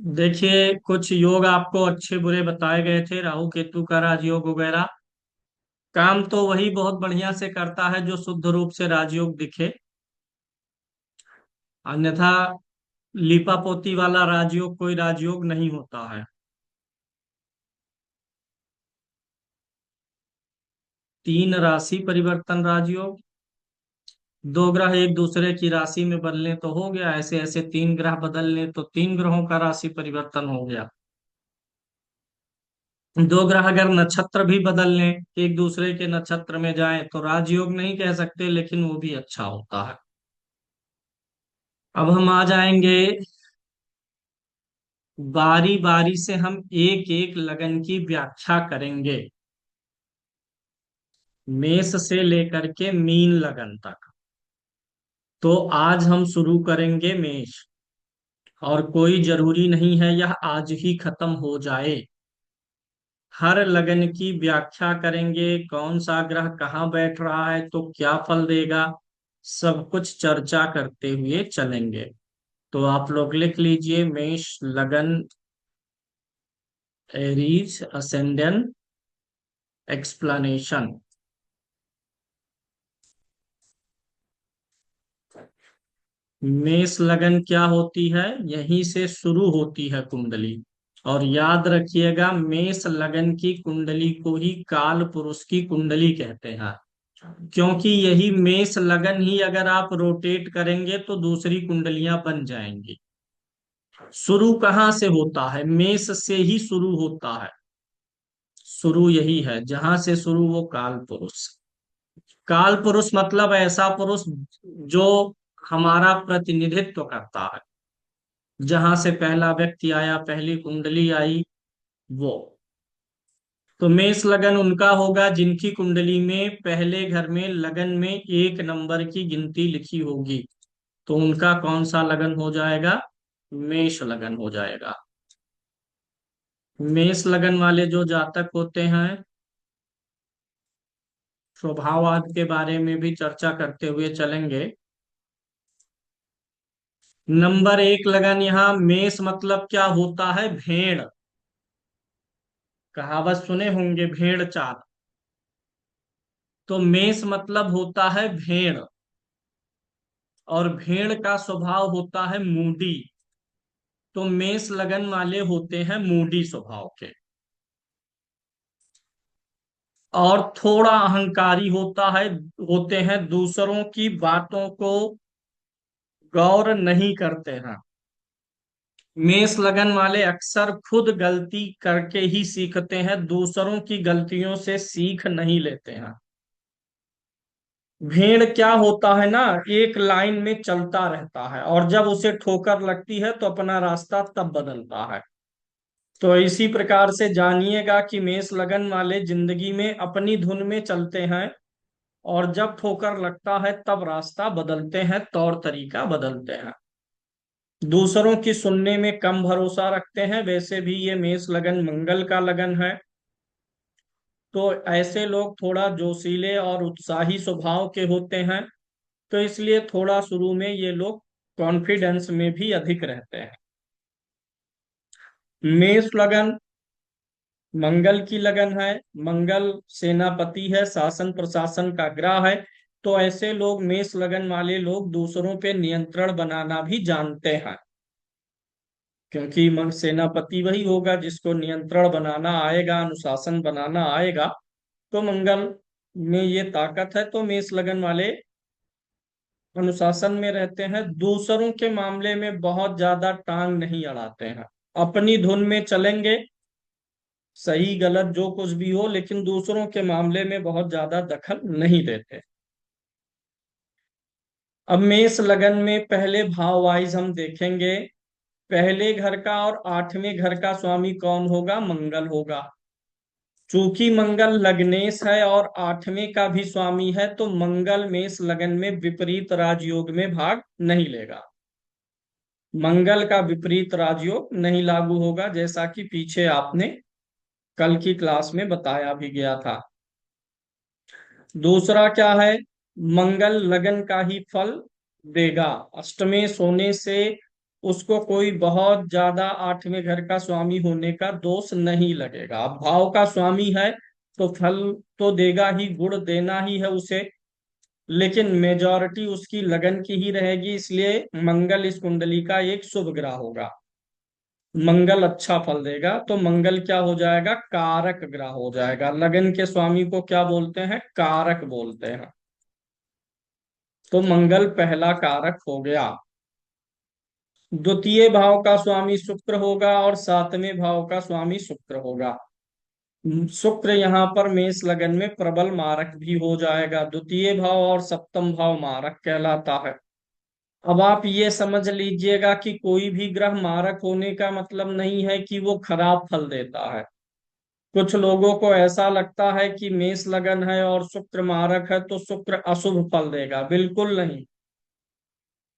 देखिए, कुछ योग आपको अच्छे बुरे बताए गए थे, राहु केतु का राजयोग वगैरह। काम तो वही बहुत बढ़िया से करता है जो शुद्ध रूप से राजयोग दिखे। अन्यथा लीपापोती वाला राजयोग कोई राजयोग नहीं होता है। 3 राशि परिवर्तन राजयोग। दो ग्रह एक दूसरे की राशि में बदले तो हो गया, ऐसे ऐसे 3 ग्रह बदल लें तो 3 ग्रहों का राशि परिवर्तन हो गया। 2 ग्रह अगर नक्षत्र भी बदल लें, एक दूसरे के नक्षत्र में जाएं, तो राजयोग नहीं कह सकते, लेकिन वो भी अच्छा होता है। अब हम आ जाएंगे, बारी बारी से हम एक एक लगन की व्याख्या करेंगे, मेष से लेकर के मीन लगन तक। तो आज हम शुरू करेंगे मेष। और कोई जरूरी नहीं है यह आज ही खत्म हो जाए। हर लगन की व्याख्या करेंगे, कौन सा ग्रह कहाँ बैठ रहा है तो क्या फल देगा, सब कुछ चर्चा करते हुए चलेंगे। तो आप लोग लिख लीजिए, मेष लगन, एरीज असेंडेंट, एक्सप्लेनेशन। मेष लगन क्या होती है, यहीं से शुरू होती है कुंडली। और याद रखिएगा, मेष लगन की कुंडली को ही काल पुरुष की कुंडली कहते हैं। क्योंकि यही मेष लगन ही अगर आप रोटेट करेंगे तो दूसरी कुंडलियां बन जाएंगी। शुरू कहाँ से होता है, मेष से ही शुरू होता है। शुरू यही है, जहां से शुरू वो काल पुरुष। काल पुरुष मतलब ऐसा पुरुष जो हमारा प्रतिनिधित्व करता है। जहां से पहला व्यक्ति आया, पहली कुंडली आई, वो। तो मेष लगन उनका होगा जिनकी कुंडली में पहले घर में लगन में 1 नंबर की गिनती लिखी होगी। तो उनका कौन सा लगन हो जाएगा, मेष लगन हो जाएगा। मेष लगन वाले जो जातक होते हैं, स्वभाववाद के बारे में भी चर्चा करते हुए चलेंगे। नंबर 1 लगन, यहाँ मेष मतलब क्या होता है, भेड़। कहावत सुने होंगे, भेड़ चाल। तो मेष मतलब होता है भेड़। और भेड़ का स्वभाव होता है मूडी। तो मेष लगन वाले होते हैं मूडी स्वभाव के। और थोड़ा अहंकारी होते हैं, दूसरों की बातों को गौर नहीं करते हैं। मेष लगन वाले अक्सर खुद गलती करके ही सीखते हैं, दूसरों की गलतियों से सीख नहीं लेते हैं। भेड़ क्या होता है ना, एक लाइन में चलता रहता है, और जब उसे ठोकर लगती है तो अपना रास्ता तब बदलता है। तो इसी प्रकार से जानिएगा कि मेष लगन वाले जिंदगी में अपनी धुन में चलते हैं, और जब ठोकर लगता है तब रास्ता बदलते हैं, तौर तरीका बदलते हैं। दूसरों की सुनने में कम भरोसा रखते हैं। वैसे भी ये मेष लगन मंगल का लगन है। तो ऐसे लोग थोड़ा जोशीले और उत्साही स्वभाव के होते हैं। तो इसलिए थोड़ा शुरू में ये लोग कॉन्फिडेंस में भी अधिक रहते हैं। मेष लगन मंगल की लगन है। मंगल सेनापति है, शासन प्रशासन का ग्रह है। तो ऐसे लोग, मेष लगन वाले लोग, दूसरों पे नियंत्रण बनाना भी जानते हैं। क्योंकि सेनापति वही होगा जिसको नियंत्रण बनाना आएगा, अनुशासन बनाना आएगा। तो मंगल में ये ताकत है। तो मेष लगन वाले अनुशासन में रहते हैं, दूसरों के मामले में बहुत ज्यादा टांग नहीं अड़ाते हैं। अपनी धुन में चलेंगे, सही गलत जो कुछ भी हो, लेकिन दूसरों के मामले में बहुत ज्यादा दखल नहीं देते। अब मेष लगन में पहले भाव वाइज हम देखेंगे। पहले घर का और 8वें घर का स्वामी कौन होगा, मंगल होगा। चूंकि मंगल लग्नेश है और 8वें का भी स्वामी है, तो मंगल मेष लगन में विपरीत राजयोग में भाग नहीं लेगा। मंगल का विपरीत राजयोग नहीं लागू होगा, जैसा कि पीछे आपने कल की क्लास में बताया भी गया था। दूसरा क्या है, मंगल लगन का ही फल देगा। अष्टमें सोने से उसको कोई बहुत ज्यादा आठवें घर का स्वामी होने का दोष नहीं लगेगा। अब भाव का स्वामी है तो फल तो देगा ही, गुण देना ही है उसे, लेकिन मेजॉरिटी उसकी लगन की ही रहेगी, इसलिए मंगल इस कुंडली का एक शुभ ग्रह होगा। मंगल अच्छा फल देगा, तो मंगल क्या हो जाएगा, कारक ग्रह हो जाएगा। लगन के स्वामी को क्या बोलते हैं, कारक बोलते हैं। तो मंगल पहला कारक हो गया। द्वितीय भाव का स्वामी शुक्र होगा और सातवें भाव का स्वामी शुक्र होगा। शुक्र यहाँ पर मेष लगन में प्रबल मारक भी हो जाएगा। द्वितीय भाव और सप्तम भाव मारक कहलाता है। अब आप ये समझ लीजिएगा कि कोई भी ग्रह मारक होने का मतलब नहीं है कि वो खराब फल देता है। कुछ लोगों को ऐसा लगता है कि मेष लगन है और शुक्र मारक है तो शुक्र अशुभ फल देगा, बिल्कुल नहीं।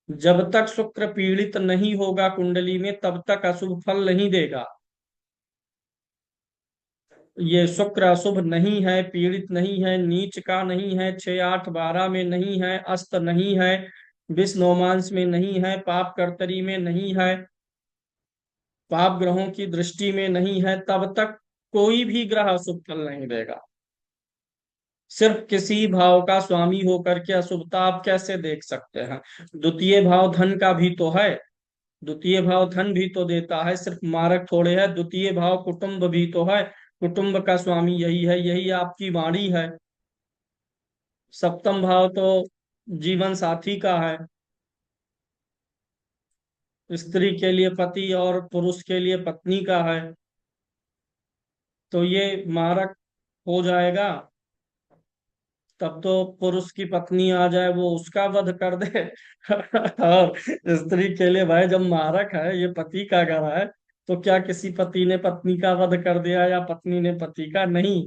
जब तक शुक्र पीड़ित नहीं होगा कुंडली में तब तक अशुभ फल नहीं देगा। ये शुक्र अशुभ नहीं है, पीड़ित नहीं है, नीच का नहीं है, 6 8 12 में नहीं है, अस्त नहीं है, विष नवमांश में नहीं है, पाप कर्तरी में नहीं है, पाप ग्रहों की दृष्टि में नहीं है, तब तक कोई भी ग्रह अशुभ फल नहीं देगा। सिर्फ किसी भाव का स्वामी होकर के अशुभता आप कैसे देख सकते हैं। द्वितीय भाव धन का भी तो है, द्वितीय भाव धन भी तो देता है, सिर्फ मारक थोड़े है। द्वितीय भाव कुटुंब भी तो है, कुटुंब का स्वामी यही है, यही आपकी वाणी है। सप्तम भाव तो जीवन साथी का है, स्त्री के लिए पति और पुरुष के लिए पत्नी का है। तो ये मारक हो जाएगा। तब तो पुरुष की पत्नी आ जाए वो उसका वध कर दे और स्त्री के लिए भाई जब मारक है, ये पति का घर है, तो क्या किसी पति ने पत्नी का वध कर दिया या पत्नी ने पति का, नहीं।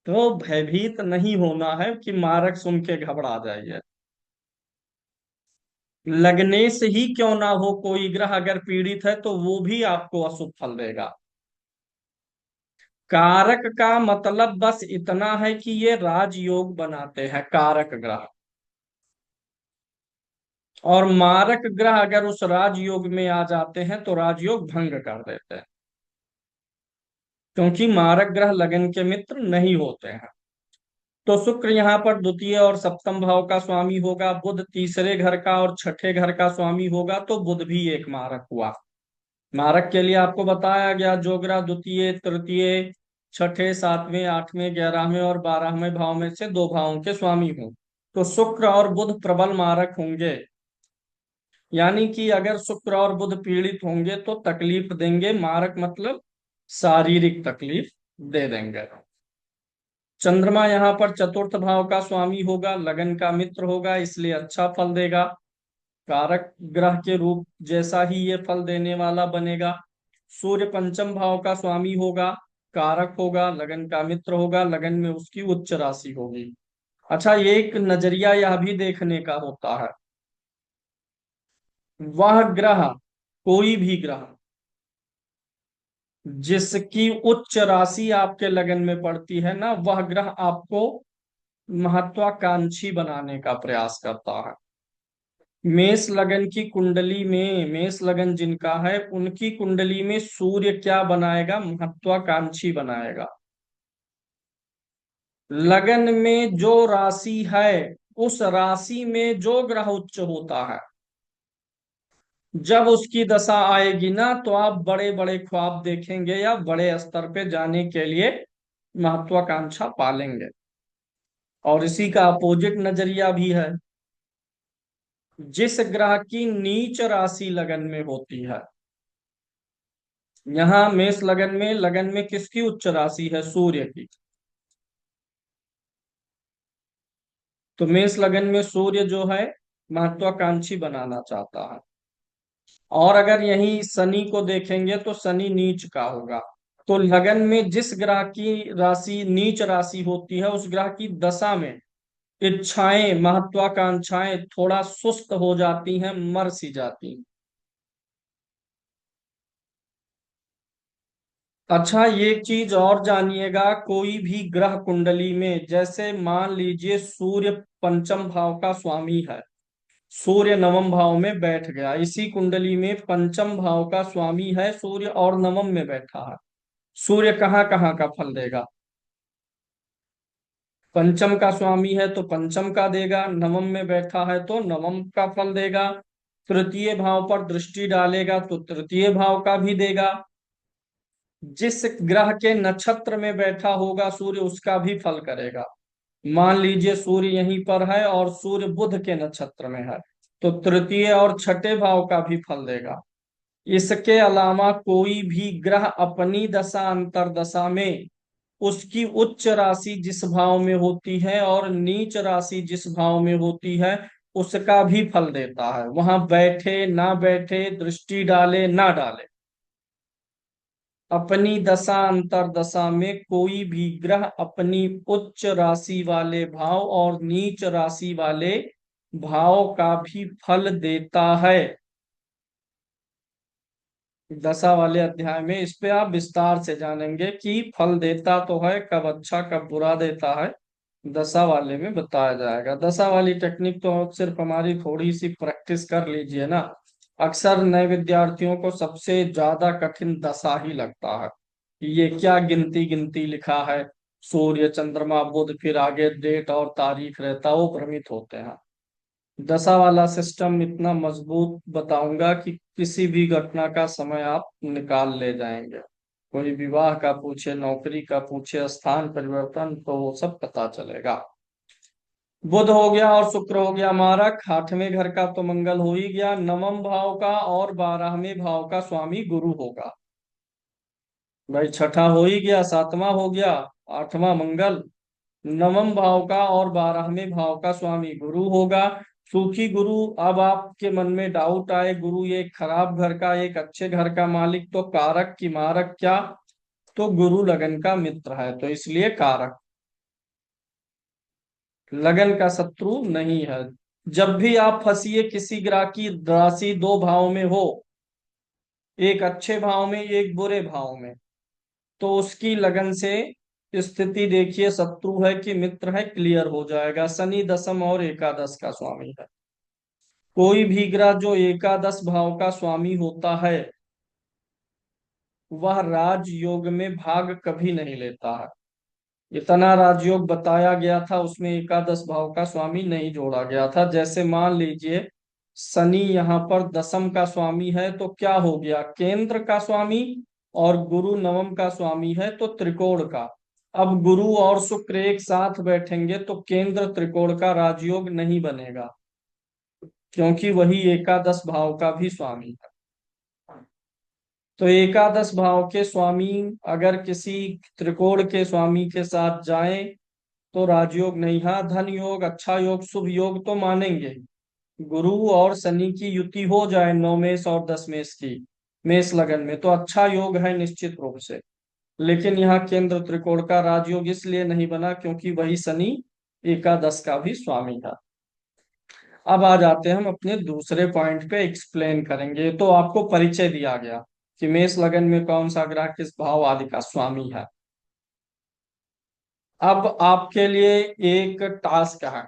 तो भयभीत नहीं होना है कि मारक सुन के घबरा जाइए। लगने से ही क्यों ना हो, कोई ग्रह अगर पीड़ित है तो वो भी आपको अशुभ फल देगा। कारक का मतलब बस इतना है कि ये राजयोग बनाते हैं कारक ग्रह। और मारक ग्रह अगर उस राजयोग में आ जाते हैं तो राजयोग भंग कर देते हैं, क्योंकि मारक ग्रह लगन के मित्र नहीं होते हैं। तो शुक्र यहाँ पर द्वितीय और सप्तम भाव का स्वामी होगा, बुध तीसरे घर का और छठे घर का स्वामी होगा, तो बुध भी एक मारक हुआ। मारक के लिए आपको बताया गया जो ग्रह द्वितीय तृतीय छठे सातवें आठवें 11वें और 12वें भाव में से दो भावों के स्वामी हों, तो शुक्र और बुध प्रबल मारक होंगे। यानी कि अगर शुक्र और बुध पीड़ित होंगे तो तकलीफ देंगे, मारक मतलब शारीरिक तकलीफ दे देंगे। चंद्रमा यहाँ पर चतुर्थ भाव का स्वामी होगा, लगन का मित्र होगा, इसलिए अच्छा फल देगा। कारक ग्रह के रूप जैसा ही ये फल देने वाला बनेगा। सूर्य पंचम भाव का स्वामी होगा, कारक होगा, लगन का मित्र होगा, लगन में उसकी उच्च राशि होगी। अच्छा, ये एक नजरिया यह भी देखने का होता है, वह ग्रह, कोई भी ग्रह जिसकी उच्च राशि आपके लगन में पड़ती है ना, वह ग्रह आपको महत्वाकांक्षी बनाने का प्रयास करता है। मेष लगन की कुंडली में, मेष लगन जिनका है उनकी कुंडली में सूर्य क्या बनाएगा, महत्वाकांक्षी बनाएगा। लगन में जो राशि है उस राशि में जो ग्रह उच्च होता है, जब उसकी दशा आएगी ना तो आप बड़े बड़े ख्वाब देखेंगे या बड़े स्तर पे जाने के लिए महत्वाकांक्षा पालेंगे। और इसी का अपोजिट नजरिया भी है। जिस ग्रह की नीच राशि लगन में होती है, यहाँ मेष लगन में किसकी उच्च राशि है, सूर्य की। तो मेष लगन में सूर्य जो है महत्वाकांक्षी बनाना चाहता है। और अगर यही शनि को देखेंगे तो शनि नीच का होगा। तो लगन में जिस ग्रह की राशि नीच राशि होती है उस ग्रह की दशा में इच्छाएं महत्वाकांक्षाएं थोड़ा सुस्त हो जाती हैं, मर सी जाती हैं। अच्छा, ये चीज और जानिएगा, कोई भी ग्रह कुंडली में, जैसे मान लीजिए सूर्य पंचम भाव का स्वामी है, सूर्य नवम भाव में बैठ गया, इसी कुंडली में पंचम भाव का स्वामी है सूर्य और नवम में बैठा है। सूर्य कहाँ कहाँ का फल देगा? पंचम का स्वामी है तो पंचम का देगा, नवम में बैठा है तो नवम का फल देगा। तृतीय भाव पर दृष्टि डालेगा तो तृतीय भाव का भी देगा। जिस ग्रह के नक्षत्र में बैठा होगा सूर्य उसका भी फल करेगा। मान लीजिए सूर्य यहीं पर है और सूर्य बुध के नक्षत्र में है, तो तृतीय और छठे भाव का भी फल देगा। इसके अलावा कोई भी ग्रह अपनी दशा अंतरदशा में उसकी उच्च राशि जिस भाव में होती है और नीच राशि जिस भाव में होती है उसका भी फल देता है, वहां बैठे ना बैठे, दृष्टि डाले ना डाले। अपनी दशा अंतरदशा में कोई भी ग्रह अपनी उच्च राशि वाले भाव और नीच राशि वाले भाव का भी फल देता है। दशा वाले अध्याय में इस पे आप विस्तार से जानेंगे कि फल देता तो है, कब अच्छा कब बुरा देता है, दशा वाले में बताया जाएगा। दशा वाली टेक्निक तो आप सिर्फ हमारी थोड़ी सी प्रैक्टिस कर लीजिए ना। अक्सर नए विद्यार्थियों को सबसे ज्यादा कठिन दशा ही लगता है, ये क्या गिनती गिनती लिखा है, सूर्य चंद्रमा बुध फिर आगे डेट और तारीख रहता, वो भ्रमित होते हैं। दशा वाला सिस्टम इतना मजबूत बताऊंगा कि किसी भी घटना का समय आप निकाल ले जाएंगे। कोई विवाह का पूछे, नौकरी का पूछे, स्थान परिवर्तन, तो वो सब पता चलेगा। बुध हो गया और शुक्र हो गया मारक, आठवें घर का तो मंगल हो ही गया, नवम भाव का और 12वें भाव का स्वामी गुरु होगा। भाई छठा हो ही गया, सातवां हो गया, आठवां मंगल, नवम भाव का और 12वें भाव का स्वामी गुरु होगा। सुखी गुरु, अब आपके मन में डाउट आए गुरु एक खराब घर का एक अच्छे घर का मालिक, तो कारक की मारक क्या? तो गुरु लगन का मित्र है तो इसलिए कारक, लगन का शत्रु नहीं है। जब भी आप फंसिए किसी ग्रह की राशि दो भाव में हो, एक अच्छे भाव में एक बुरे भाव में, तो उसकी लगन से स्थिति देखिए, शत्रु है कि मित्र है क्लियर हो जाएगा। शनि दशम और एकादश का स्वामी है। कोई भी ग्रह जो एकादश भाव का स्वामी होता है वह राजयोग में भाग कभी नहीं लेता है। इतना राजयोग बताया गया था उसमें एकादश भाव का स्वामी नहीं जोड़ा गया था। जैसे मान लीजिए शनि यहाँ पर दशम का स्वामी है तो क्या हो गया, केंद्र का स्वामी, और गुरु नवम का स्वामी है तो त्रिकोण का। अब गुरु और शुक्र एक साथ बैठेंगे तो केंद्र त्रिकोण का राजयोग नहीं बनेगा, क्योंकि वही एकादश भाव का भी स्वामी है। तो एकादश भाव के स्वामी अगर किसी त्रिकोण के स्वामी के साथ जाएं तो राजयोग नहीं। हाँ, धन योग, अच्छा योग, शुभ योग तो मानेंगे। गुरु और शनि की युति हो जाए 9 मेष और 10 मेष की, मेष लगन में, तो अच्छा योग है निश्चित रूप से। लेकिन यहाँ केंद्र त्रिकोण का राजयोग इसलिए नहीं बना क्योंकि वही शनि एकादश का भी स्वामी था। अब आ जाते हैं हम अपने दूसरे पॉइंट पे, एक्सप्लेन करेंगे। तो आपको परिचय दिया गया कि मेष लगन में कौन सा ग्रह किस भाव आदि का स्वामी है। अब आपके लिए एक टास्क है,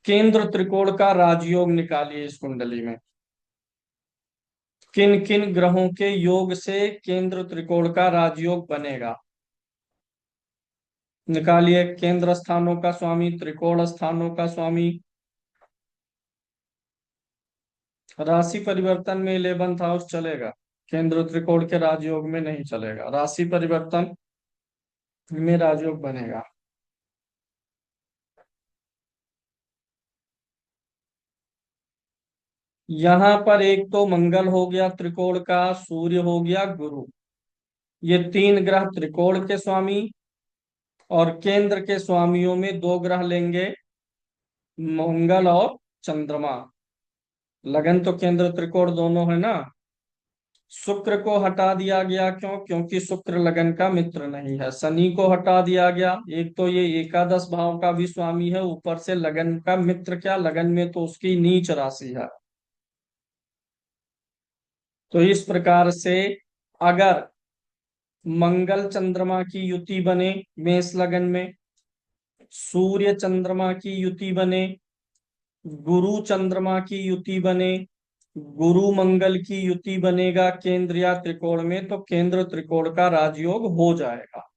केंद्र त्रिकोण का राजयोग निकालिए इस कुंडली में। किन किन ग्रहों के योग से केंद्र त्रिकोण का राजयोग बनेगा, निकालिए। केंद्र स्थानों का स्वामी, त्रिकोण स्थानों का स्वामी। राशि परिवर्तन में 11th हाउस चलेगा, केंद्र त्रिकोण के राजयोग में नहीं चलेगा। राशि परिवर्तन में राजयोग बनेगा। यहाँ पर एक तो मंगल हो गया त्रिकोण का, सूर्य हो गया गुरु, ये तीन ग्रह त्रिकोण के स्वामी। और केंद्र के स्वामियों में दो ग्रह लेंगे, मंगल और चंद्रमा। लगन तो केंद्र त्रिकोण दोनों है ना। शुक्र को हटा दिया गया, क्यों? क्योंकि शुक्र लगन का मित्र नहीं है। शनि को हटा दिया गया, एक तो ये एकादश भाव का भी स्वामी है, ऊपर से लगन का मित्र, क्या लगन में तो उसकी नीच राशि है। तो इस प्रकार से अगर मंगल चंद्रमा की युति बने मेष लगन में, सूर्य चंद्रमा की युति बने, गुरु चंद्रमा की युति बने, गुरु मंगल की युति बनेगा केंद्र या त्रिकोण में, तो केंद्र त्रिकोण का राजयोग हो जाएगा।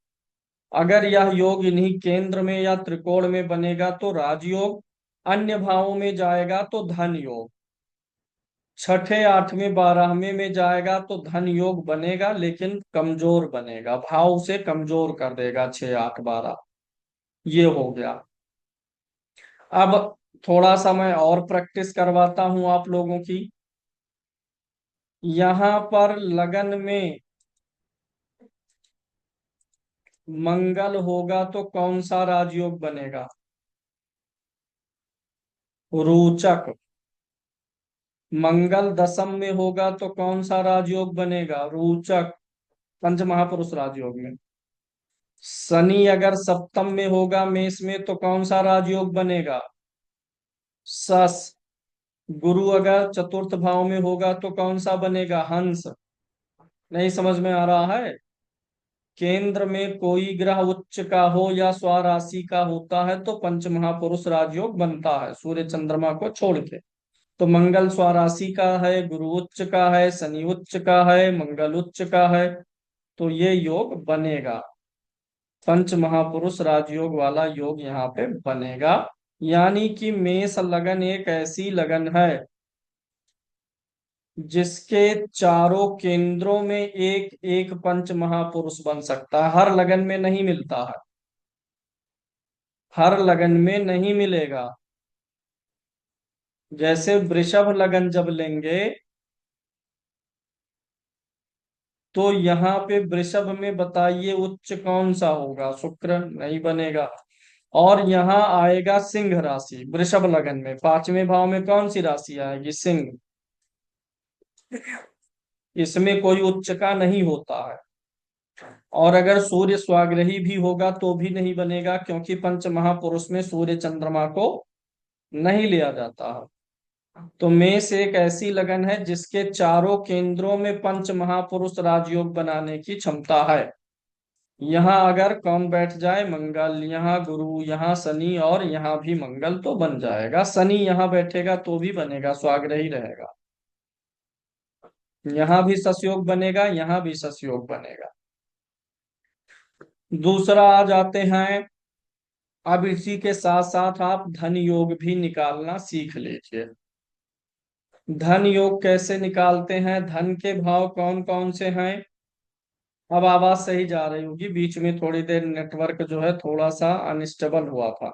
अगर यह योग इन्हीं केंद्र में या त्रिकोण में बनेगा तो राजयोग, अन्य भावों में जाएगा तो धन योग, छठे आठवें बारहवें में जाएगा तो धन योग बनेगा, लेकिन कमजोर बनेगा, भाव से कमजोर कर देगा, 6 8 12। ये हो गया। अब थोड़ा सा मैं और प्रैक्टिस करवाता हूं आप लोगों की। यहां पर लगन में मंगल होगा तो कौन सा राजयोग बनेगा? रोचक। मंगल दशम में होगा तो कौन सा राजयोग बनेगा? रोचक, पंच महापुरुष राजयोग में। शनि अगर सप्तम में होगा मेष में तो कौन सा राजयोग बनेगा? सस। गुरु अगर चतुर्थ भाव में होगा तो कौन सा बनेगा? हंस। नहीं समझ में आ रहा है? केंद्र में कोई ग्रह उच्च का हो या स्वराशि का होता है तो पंच महापुरुष राजयोग बनता है, सूर्य चंद्रमा को छोड़ के। तो मंगल स्वराशि का है, गुरु उच्च का है, शनि उच्च का है, मंगल उच्च का है, तो ये योग बनेगा। पंच महापुरुष राजयोग वाला योग यहाँ पे बनेगा। यानी कि मेष लगन एक ऐसी लगन है जिसके चारों केंद्रों में एक एक पंच महापुरुष बन सकता है। हर लगन में नहीं मिलता है, हर लगन में नहीं मिलेगा। जैसे वृषभ लगन जब लेंगे तो यहाँ पे वृषभ में बताइए उच्च कौन सा होगा? शुक्र, नहीं बनेगा। और यहाँ आएगा सिंह राशि वृषभ लगन में, पांचवें भाव में कौन सी राशि आएगी? सिंह। इसमें कोई उच्च का नहीं होता है। और अगर सूर्य स्वाग्रही भी होगा तो भी नहीं बनेगा, क्योंकि पंच महापुरुष में सूर्य चंद्रमा को नहीं लिया जाता है। तो मेष एक ऐसी लगन है जिसके चारों केंद्रों में पंच महापुरुष राजयोग बनाने की क्षमता है। यहाँ अगर कौन बैठ जाए? मंगल, यहाँ गुरु, यहाँ शनि और यहाँ भी मंगल, तो बन जाएगा। शनि यहाँ बैठेगा तो भी बनेगा, स्वाग्रही रहेगा। यहाँ भी ससयोग बनेगा, यहाँ भी ससयोग बनेगा। दूसरा आ जाते हैं। अब इसी के साथ साथ आप धन योग भी निकालना सीख लीजिए। धन योग कैसे निकालते हैं? धन के भाव कौन कौन से हैं? अब आवाज सही जा रही होगी, बीच में थोड़ी देर नेटवर्क जो है थोड़ा सा अनस्टेबल हुआ था।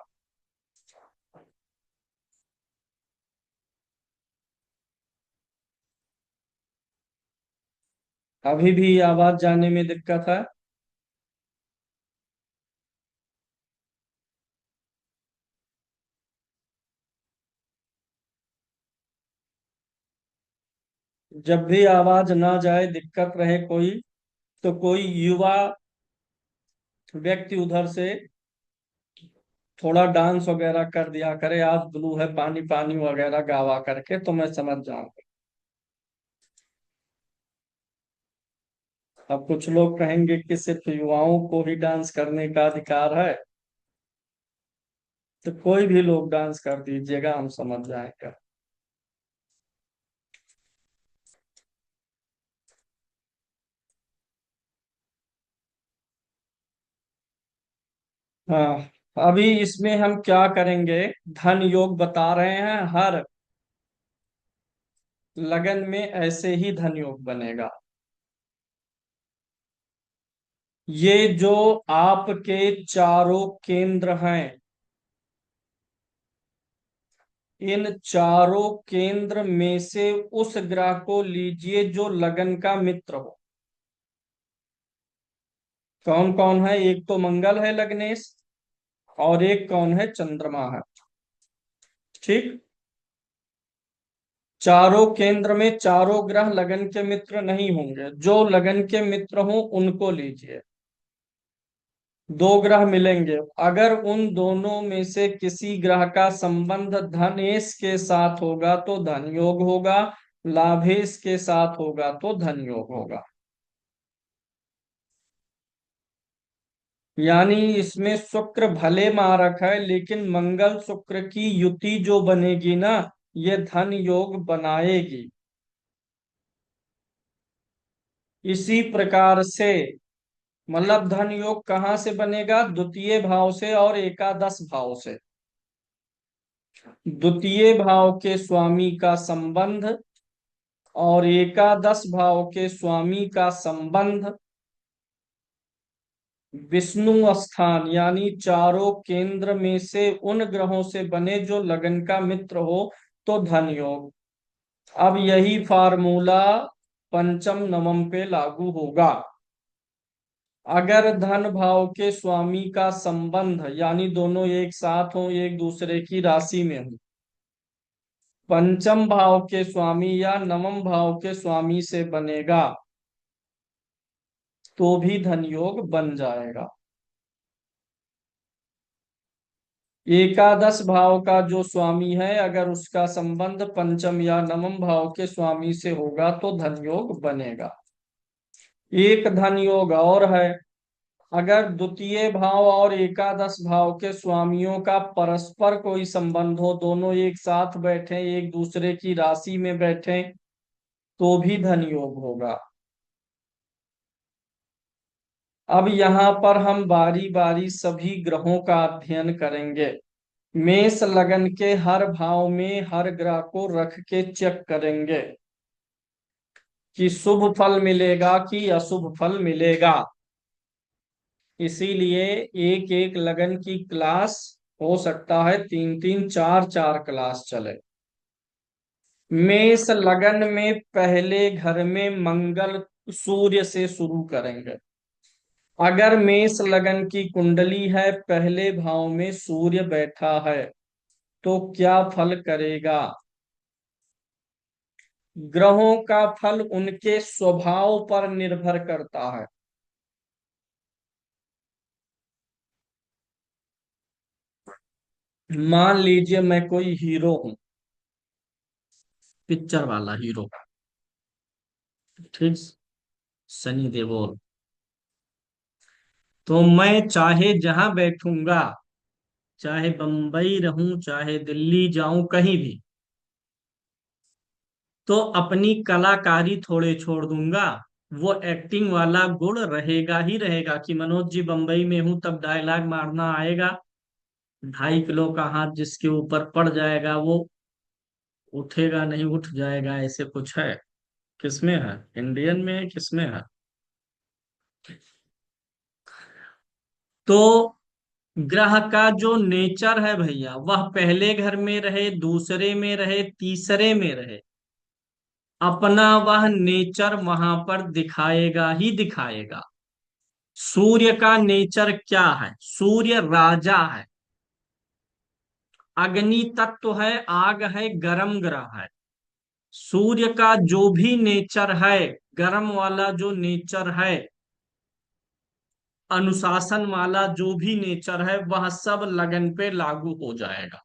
अभी भी आवाज जाने में दिक्कत है? जब भी आवाज ना जाए, दिक्कत रहे कोई, तो कोई युवा व्यक्ति उधर से थोड़ा डांस वगैरह कर दिया करे, आज ब्लू है पानी पानी वगैरह गावा करके, तो मैं समझ जाऊंगा। अब कुछ लोग कहेंगे कि सिर्फ युवाओं को ही डांस करने का अधिकार है, तो कोई भी लोग डांस कर दीजिएगा, हम समझ जाएंगे। हाँ, अभी इसमें हम क्या करेंगे? धन योग बता रहे हैं, हर लगन में ऐसे ही धन योग बनेगा। ये जो आपके चारों केंद्र हैं, इन चारों केंद्र में से उस ग्रह को लीजिए जो लगन का मित्र हो। कौन कौन है? एक तो मंगल है लग्नेश, और एक कौन है? चंद्रमा है। ठीक। चारों केंद्र में चारों ग्रह लगन के मित्र नहीं होंगे, जो लगन के मित्र हों उनको लीजिए। दो ग्रह मिलेंगे, अगर उन दोनों में से किसी ग्रह का संबंध धनेश के साथ होगा तो धन योग होगा, लाभेश के साथ होगा तो धन योग होगा। यानी इसमें शुक्र भले मारक है, लेकिन मंगल शुक्र की युति जो बनेगी ना, ये धन योग बनाएगी। इसी प्रकार से मतलब धन योग कहाँ से बनेगा? द्वितीय भाव से और एकादश भाव से। द्वितीय भाव के स्वामी का संबंध और एकादश भाव के स्वामी का संबंध विष्णु स्थान यानी चारों केंद्र में से उन ग्रहों से बने जो लगन का मित्र हो, तो धन योग। अब यही फार्मूला पंचम नवम पे लागू होगा। अगर धन भाव के स्वामी का संबंध यानी दोनों एक साथ हो, एक दूसरे की राशि में हो, पंचम भाव के स्वामी या नवम भाव के स्वामी से बनेगा, तो भी धन योग बन जाएगा। एकादश भाव का जो स्वामी है, अगर उसका संबंध पंचम या नवम भाव के स्वामी से होगा, तो धन योग बनेगा। एक धन योग और है। अगर द्वितीय भाव और एकादश भाव के स्वामियों का परस्पर कोई संबंध हो, दोनों एक साथ बैठे, एक दूसरे की राशि में बैठे, तो भी धन योग होगा। अब यहाँ पर हम बारी बारी सभी ग्रहों का अध्ययन करेंगे। मेष लगन के हर भाव में हर ग्रह को रख के चेक करेंगे कि शुभ फल मिलेगा कि अशुभ फल मिलेगा। इसीलिए एक एक लगन की क्लास, हो सकता है तीन तीन चार चार क्लास चले। मेष लगन में पहले घर में मंगल सूर्य से शुरू करेंगे। अगर मेष लगन की कुंडली है, पहले भाव में सूर्य बैठा है, तो क्या फल करेगा? ग्रहों का फल उनके स्वभाव पर निर्भर करता है। मान लीजिए मैं कोई हीरो हूं, पिक्चर वाला हीरो, ठीक, सनी देओल। तो मैं चाहे जहां बैठूंगा, चाहे बंबई रहूं चाहे दिल्ली जाऊं, कहीं भी, तो अपनी कलाकारी थोड़े छोड़ दूंगा। वो एक्टिंग वाला गुण रहेगा ही रहेगा कि मनोज जी बंबई में हूं तब डायलॉग मारना आएगा। 2.5 किलो का हाथ जिसके ऊपर पड़ जाएगा, वो उठेगा नहीं, उठ जाएगा, ऐसे कुछ है? किसमें है? इंडियन में है, किसमें है? तो ग्रह का जो नेचर है भैया, वह पहले घर में रहे, दूसरे में रहे, तीसरे में रहे, अपना वह नेचर वहां पर दिखाएगा ही दिखाएगा। सूर्य का नेचर क्या है? सूर्य राजा है, अग्नि तत्व है, आग है, गर्म ग्रह है। सूर्य का जो भी नेचर है, गर्म वाला जो नेचर है, अनुशासन वाला जो भी नेचर है, वह सब लगन पे लागू हो जाएगा।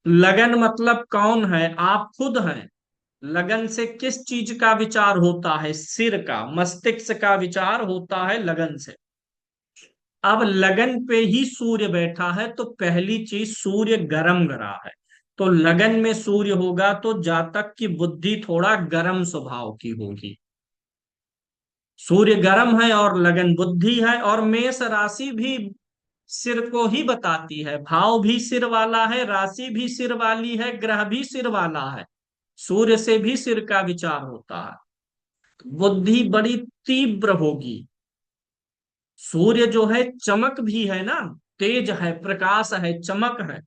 लगन मतलब कौन है? आप खुद हैं। लगन से किस चीज का विचार होता है? सिर का, मस्तिष्क का विचार होता है लगन से। अब लगन पे ही सूर्य बैठा है, तो पहली चीज, सूर्य गर्म ग्रह है। तो लगन में सूर्य होगा तो जातक की बुद्धि थोड़ा गर्म स्वभाव की होगी। सूर्य गर्म है और लगन बुद्धि है, और मेष राशि भी सिर को ही बताती है। भाव भी सिर वाला है, राशि भी सिर वाली है, ग्रह भी सिर वाला है। सूर्य से भी सिर का विचार होता है। बुद्धि बड़ी तीव्र होगी। सूर्य जो है चमक भी है ना, तेज है, प्रकाश है, चमक है।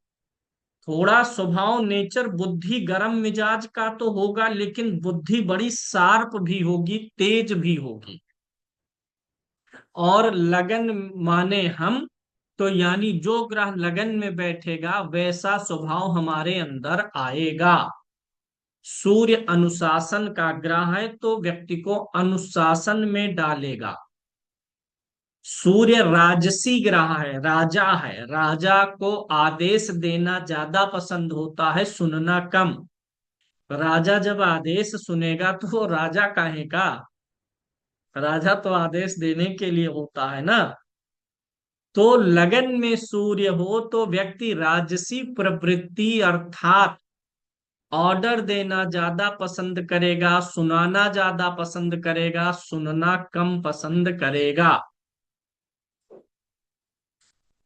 थोड़ा स्वभाव नेचर बुद्धि गर्म मिजाज का तो होगा, लेकिन बुद्धि बड़ी शार्प भी होगी, तेज भी होगी। और लगन माने हम, तो यानी जो ग्रह लगन में बैठेगा वैसा स्वभाव हमारे अंदर आएगा। सूर्य अनुशासन का ग्रह है, तो व्यक्ति को अनुशासन में डालेगा। सूर्य राजसी ग्रह है, राजा है, राजा को आदेश देना ज्यादा पसंद होता है, सुनना कम। राजा जब आदेश सुनेगा तो वो राजा काहे का? राजा तो आदेश देने के लिए होता है ना। तो लगन में सूर्य हो तो व्यक्ति राजसी प्रवृत्ति अर्थात ऑर्डर देना ज्यादा पसंद करेगा, सुनाना ज्यादा पसंद करेगा, सुनना कम पसंद करेगा।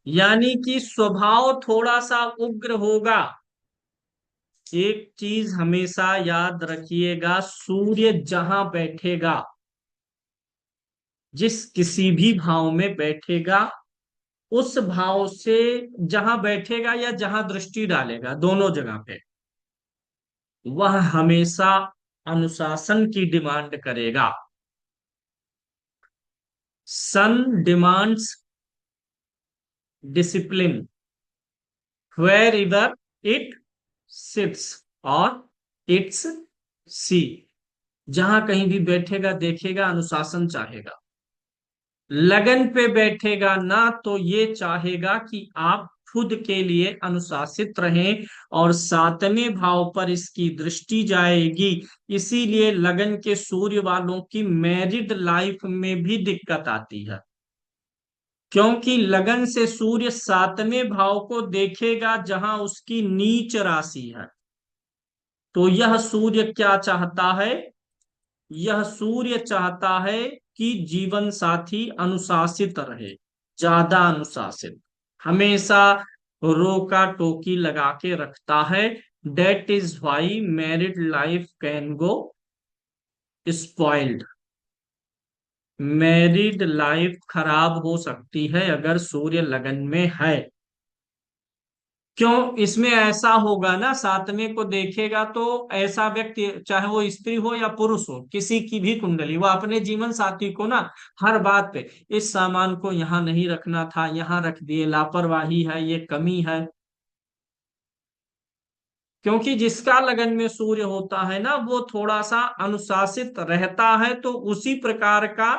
यानी कि स्वभाव थोड़ा सा उग्र होगा। एक चीज हमेशा याद रखिएगा, सूर्य जहां बैठेगा, जिस किसी भी भाव में बैठेगा, उस भाव से जहां बैठेगा या जहां दृष्टि डालेगा, दोनों जगह पे वह हमेशा अनुशासन की डिमांड करेगा। Sun demands discipline wherever it sits और इट्स सी। जहां कहीं भी बैठेगा देखेगा अनुशासन चाहेगा। लगन पे बैठेगा ना तो ये चाहेगा कि आप खुद के लिए अनुशासित रहें, और सातवें भाव पर इसकी दृष्टि जाएगी। इसीलिए लगन के सूर्य वालों की मैरिड लाइफ में भी दिक्कत आती है, क्योंकि लगन से सूर्य सातवें भाव को देखेगा जहां उसकी नीच राशि है। तो यह सूर्य क्या चाहता है? यह सूर्य चाहता है कि जीवन साथी अनुशासित रहे, ज्यादा अनुशासित, हमेशा रोका टोकी लगा के रखता है। That is why married life can go spoiled. Married life खराब हो सकती है अगर सूर्य लगन में है। क्यों? इसमें ऐसा होगा ना, सातवें को देखेगा तो ऐसा व्यक्ति, चाहे वो स्त्री हो या पुरुष हो, किसी की भी कुंडली, वो अपने जीवन साथी को ना हर बात पे, इस सामान को यहाँ नहीं रखना था, यहाँ रख दिए, लापरवाही है, ये कमी है। क्योंकि जिसका लगन में सूर्य होता है ना, वो थोड़ा सा अनुशासित रहता है, तो उसी प्रकार का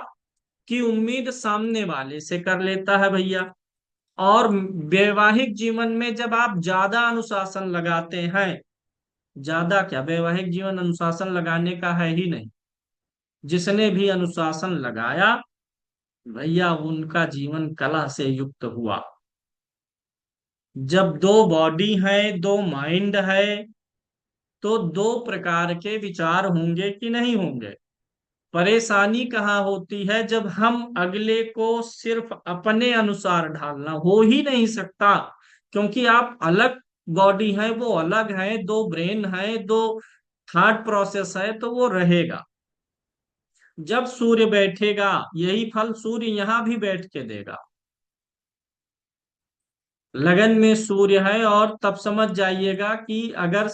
की उम्मीद सामने वाले से कर लेता है भैया। और वैवाहिक जीवन में जब आप ज्यादा अनुशासन लगाते हैं, ज्यादा क्या, वैवाहिक जीवन अनुशासन लगाने का है ही नहीं। जिसने भी अनुशासन लगाया भैया, उनका जीवन कलह से युक्त हुआ। जब दो बॉडी है, दो माइंड है, तो दो प्रकार के विचार होंगे कि नहीं होंगे। परेशानी कहाँ होती है? जब हम अगले को सिर्फ अपने अनुसार ढालना, हो ही नहीं सकता, क्योंकि आप अलग बॉडी है, वो अलग है, दो ब्रेन है, दो थॉट प्रोसेस है, तो वो रहेगा। जब सूर्य बैठेगा, यही फल सूर्य यहां भी बैठ के देगा। लगन में सूर्य है, और तब समझ जाइएगा कि अगर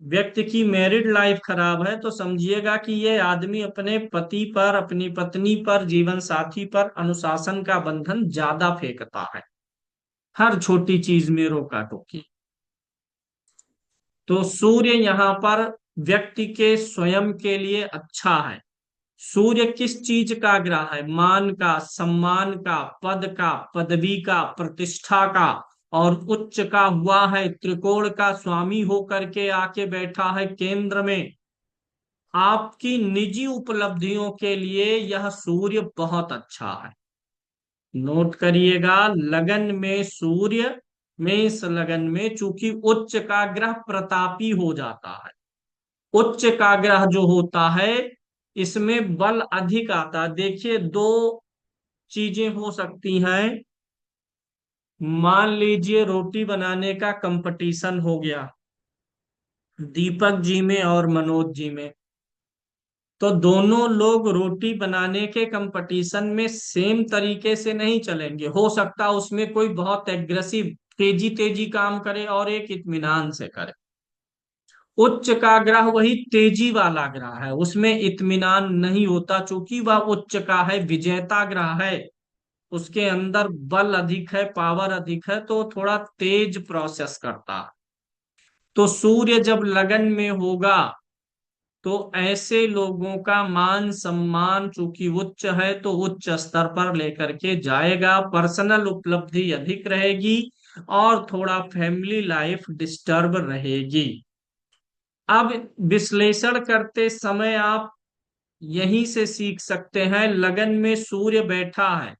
व्यक्ति की मैरिड लाइफ खराब है तो समझिएगा कि ये आदमी अपने पति पर, अपनी पत्नी पर, जीवन साथी पर अनुशासन का बंधन ज्यादा फेंकता है, हर छोटी चीज में रोका टोकी। तो सूर्य यहाँ पर व्यक्ति के स्वयं के लिए अच्छा है। सूर्य किस चीज का ग्रह है? मान का, सम्मान का, पद का, पदवी का, प्रतिष्ठा का, और उच्च का हुआ है, त्रिकोण का स्वामी होकर के आके बैठा है केंद्र में। आपकी निजी उपलब्धियों के लिए यह सूर्य बहुत अच्छा है। नोट करिएगा, लगन में सूर्य, मेष लगन में चूंकि उच्च का ग्रह प्रतापी हो जाता है। उच्च का ग्रह जो होता है, इसमें बल अधिक आता है। देखिए, दो चीजें हो सकती हैं। मान लीजिए रोटी बनाने का कंपटीशन हो गया दीपक जी में और मनोज जी में, तो दोनों लोग रोटी बनाने के कंपटीशन में सेम तरीके से नहीं चलेंगे। हो सकता है उसमें कोई बहुत एग्रेसिव, तेजी तेजी काम करे और एक इत्मीनान से करे। उच्च का ग्रह वही तेजी वाला ग्रह है, उसमें इत्मीनान नहीं होता, चूंकि वह उच्च का है, विजेता ग्रह है, उसके अंदर बल अधिक है, पावर अधिक है, तो थोड़ा तेज प्रोसेस करता है। तो सूर्य जब लगन में होगा तो ऐसे लोगों का मान सम्मान चूंकि उच्च है, तो उच्च स्तर पर लेकर के जाएगा, पर्सनल उपलब्धि अधिक रहेगी, और थोड़ा फैमिली लाइफ डिस्टर्ब रहेगी। अब विश्लेषण करते समय आप यहीं से सीख सकते हैं, लगन में सूर्य बैठा है,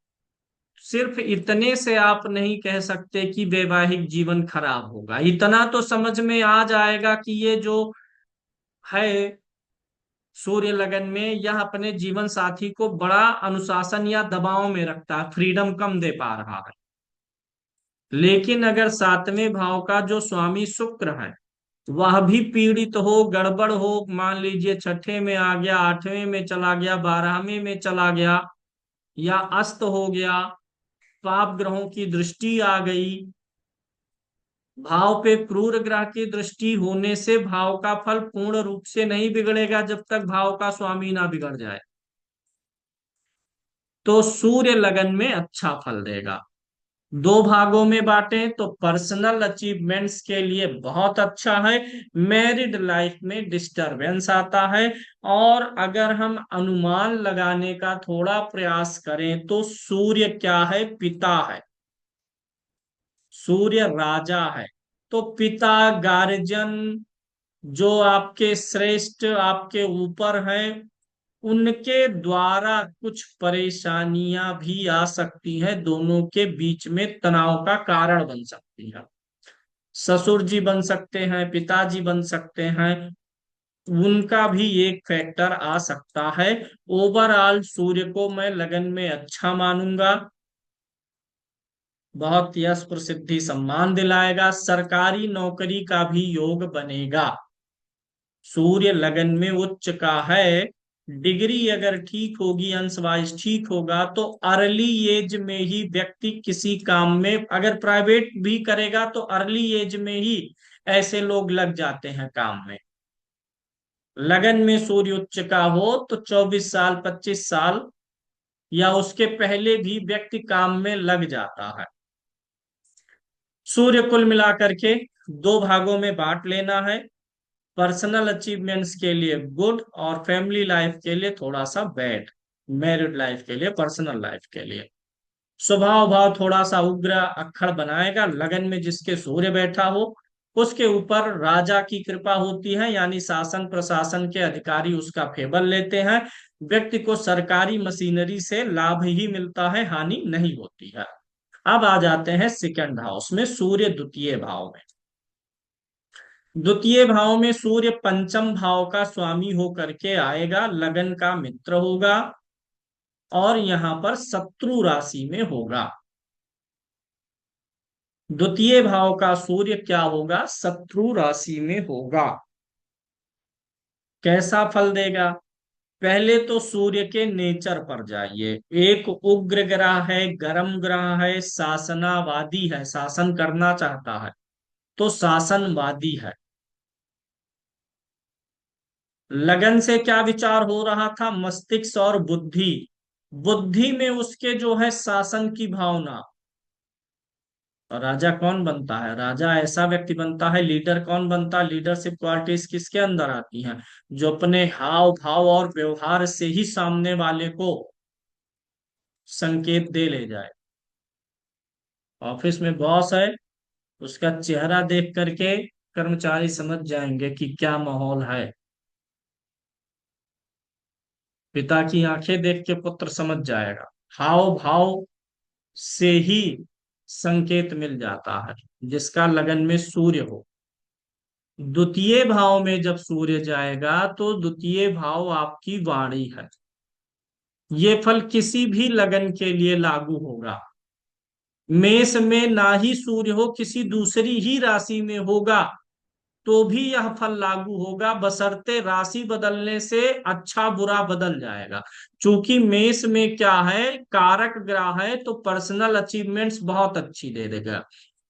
सिर्फ इतने से आप नहीं कह सकते कि वैवाहिक जीवन खराब होगा। इतना तो समझ में आ जाएगा कि ये जो है सूर्य लगन में, यह अपने जीवन साथी को बड़ा अनुशासन या दबाव में रखता है, फ्रीडम कम दे पा रहा है। लेकिन अगर सातवें भाव का जो स्वामी शुक्र है वह भी पीड़ित हो, गड़बड़ हो, मान लीजिए छठे में आ गया, आठवें में चला गया, बारहवें में चला गया, या अस्त हो गया, पाप ग्रहों की दृष्टि आ गई, भाव पे क्रूर ग्रह की दृष्टि होने से भाव का फल पूर्ण रूप से नहीं बिगड़ेगा जब तक भाव का स्वामी ना बिगड़ जाए। तो सूर्य लगन में अच्छा फल देगा। दो भागों में बांटे तो पर्सनल अचीवमेंट्स के लिए बहुत अच्छा है, मैरिड लाइफ में डिस्टरबेंस आता है। और अगर हम अनुमान लगाने का थोड़ा प्रयास करें तो सूर्य क्या है, पिता है, सूर्य राजा है। तो पिता, गार्जियन, जो आपके श्रेष्ठ आपके ऊपर हैं, उनके द्वारा कुछ परेशानियां भी आ सकती हैं, दोनों के बीच में तनाव का कारण बन सकती है। ससुर जी बन सकते हैं, पिताजी बन सकते हैं, उनका भी एक फैक्टर आ सकता है। ओवरऑल सूर्य को मैं लगन में अच्छा मानूंगा, बहुत यश प्रसिद्धि सम्मान दिलाएगा, सरकारी नौकरी का भी योग बनेगा। सूर्य लगन में उच्च का है, डिग्री अगर ठीक होगी, अंश वाइज ठीक होगा, तो अर्ली एज में ही व्यक्ति किसी काम में, अगर प्राइवेट भी करेगा तो अर्ली एज में ही ऐसे लोग लग जाते हैं काम में। लगन में सूर्य उच्च का हो तो 24 साल, 25 साल या उसके पहले भी व्यक्ति काम में लग जाता है। सूर्य कुल मिलाकर के दो भागों में बांट लेना है, पर्सनल अचीवमेंट्स के लिए गुड और फैमिली लाइफ के लिए थोड़ा सा बैड। मैरिड लाइफ के लिए, पर्सनल लाइफ के लिए स्वभाव भाव थोड़ा सा उग्र अक्खड़ बनाएगा। लगन में जिसके सूर्य बैठा हो उसके ऊपर राजा की कृपा होती है, यानी शासन प्रशासन के अधिकारी उसका फेवर लेते हैं। व्यक्ति को सरकारी मशीनरी से लाभ ही मिलता है, हानि नहीं होती है। अब आ जाते हैं सेकंड हाउस में, सूर्य द्वितीय भाव में। द्वितीय भाव में सूर्य पंचम भाव का स्वामी होकर के आएगा, लगन का मित्र होगा और यहां पर शत्रु राशि में होगा। द्वितीय भाव का सूर्य क्या होगा, शत्रु राशि में होगा। कैसा फल देगा? पहले तो सूर्य के नेचर पर जाइए। एक उग्र ग्रह है, गर्म ग्रह है, शासनावादी है, शासन करना चाहता है, तो शासनवादी है। लगन से क्या विचार हो रहा था, मस्तिष्क और बुद्धि। बुद्धि में उसके जो है शासन की भावना। और राजा कौन बनता है, राजा ऐसा व्यक्ति बनता है, लीडर कौन बनता है, लीडरशिप क्वालिटीज किसके अंदर आती हैं, जो अपने हाव भाव और व्यवहार से ही सामने वाले को संकेत दे ले जाए। ऑफिस में बॉस है, उसका चेहरा देख करके कर्मचारी समझ जाएंगे कि क्या माहौल है। पिता की आंखें देख के पुत्र समझ जाएगा। हाव भाव से ही संकेत मिल जाता है, जिसका लगन में सूर्य हो। द्वितीय भाव में जब सूर्य जाएगा तो द्वितीय भाव आपकी वाणी है। ये फल किसी भी लगन के लिए लागू होगा। मेष में ना ही सूर्य हो, किसी दूसरी ही राशि में होगा तो भी यह फल लागू होगा, बशर्ते राशि बदलने से अच्छा बुरा बदल जाएगा। क्योंकि मेष में क्या है, कारक ग्रह है, तो पर्सनल अचीवमेंट्स बहुत अच्छी दे देगा।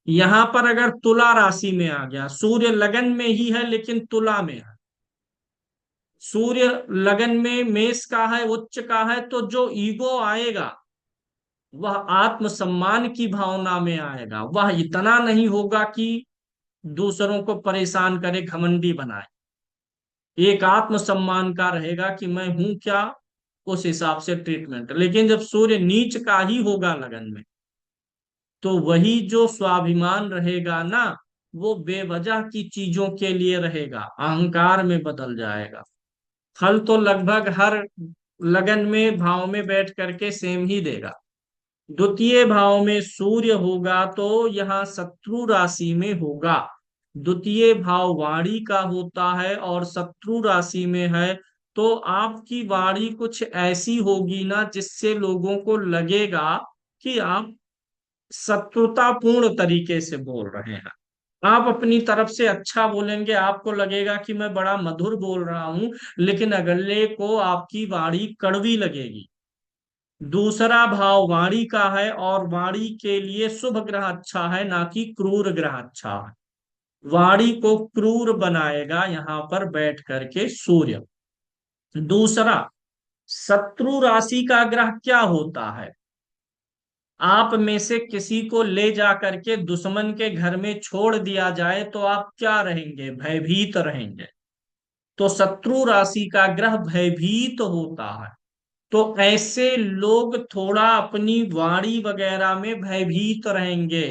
यहां पर अगर तुला राशि में आ गया, सूर्य लगन में ही है लेकिन तुला में है, सूर्य लगन में मेष का है, उच्च का है, तो जो ईगो आएगा वह आत्मसम्मान की भावना में आएगा। वह इतना नहीं होगा कि दूसरों को परेशान करे, घमंडी बनाए। एक आत्मसम्मान का रहेगा कि मैं हूं क्या, उस हिसाब से ट्रीटमेंट। लेकिन जब सूर्य नीच का ही होगा लगन में, तो वही जो स्वाभिमान रहेगा ना, वो बेवजह की चीजों के लिए रहेगा, अहंकार में बदल जाएगा। फल तो लगभग हर लगन में भाव में बैठ करके सेम ही देगा। द्वितीय भाव में सूर्य होगा तो यहाँ शत्रु राशि में होगा। द्वितीय भाव वाणी का होता है और शत्रु राशि में है, तो आपकी वाणी कुछ ऐसी होगी ना जिससे लोगों को लगेगा कि आप शत्रुतापूर्ण तरीके से बोल रहे हैं। आप अपनी तरफ से अच्छा बोलेंगे, आपको लगेगा कि मैं बड़ा मधुर बोल रहा हूं, लेकिन अगले को आपकी वाणी कड़वी लगेगी। दूसरा भाव वाणी का है और वाणी के लिए शुभ ग्रह अच्छा है, ना कि क्रूर ग्रह अच्छा है। वाणी को क्रूर बनाएगा यहाँ पर बैठ करके सूर्य। दूसरा, शत्रु राशि का ग्रह क्या होता है? आप में से किसी को ले जा करके दुश्मन के घर में छोड़ दिया जाए तो आप क्या रहेंगे? भयभीत रहेंगे। तो शत्रु राशि का ग्रह भयभीत होता है। तो ऐसे लोग थोड़ा अपनी वाणी वगैरह में भयभीत रहेंगे।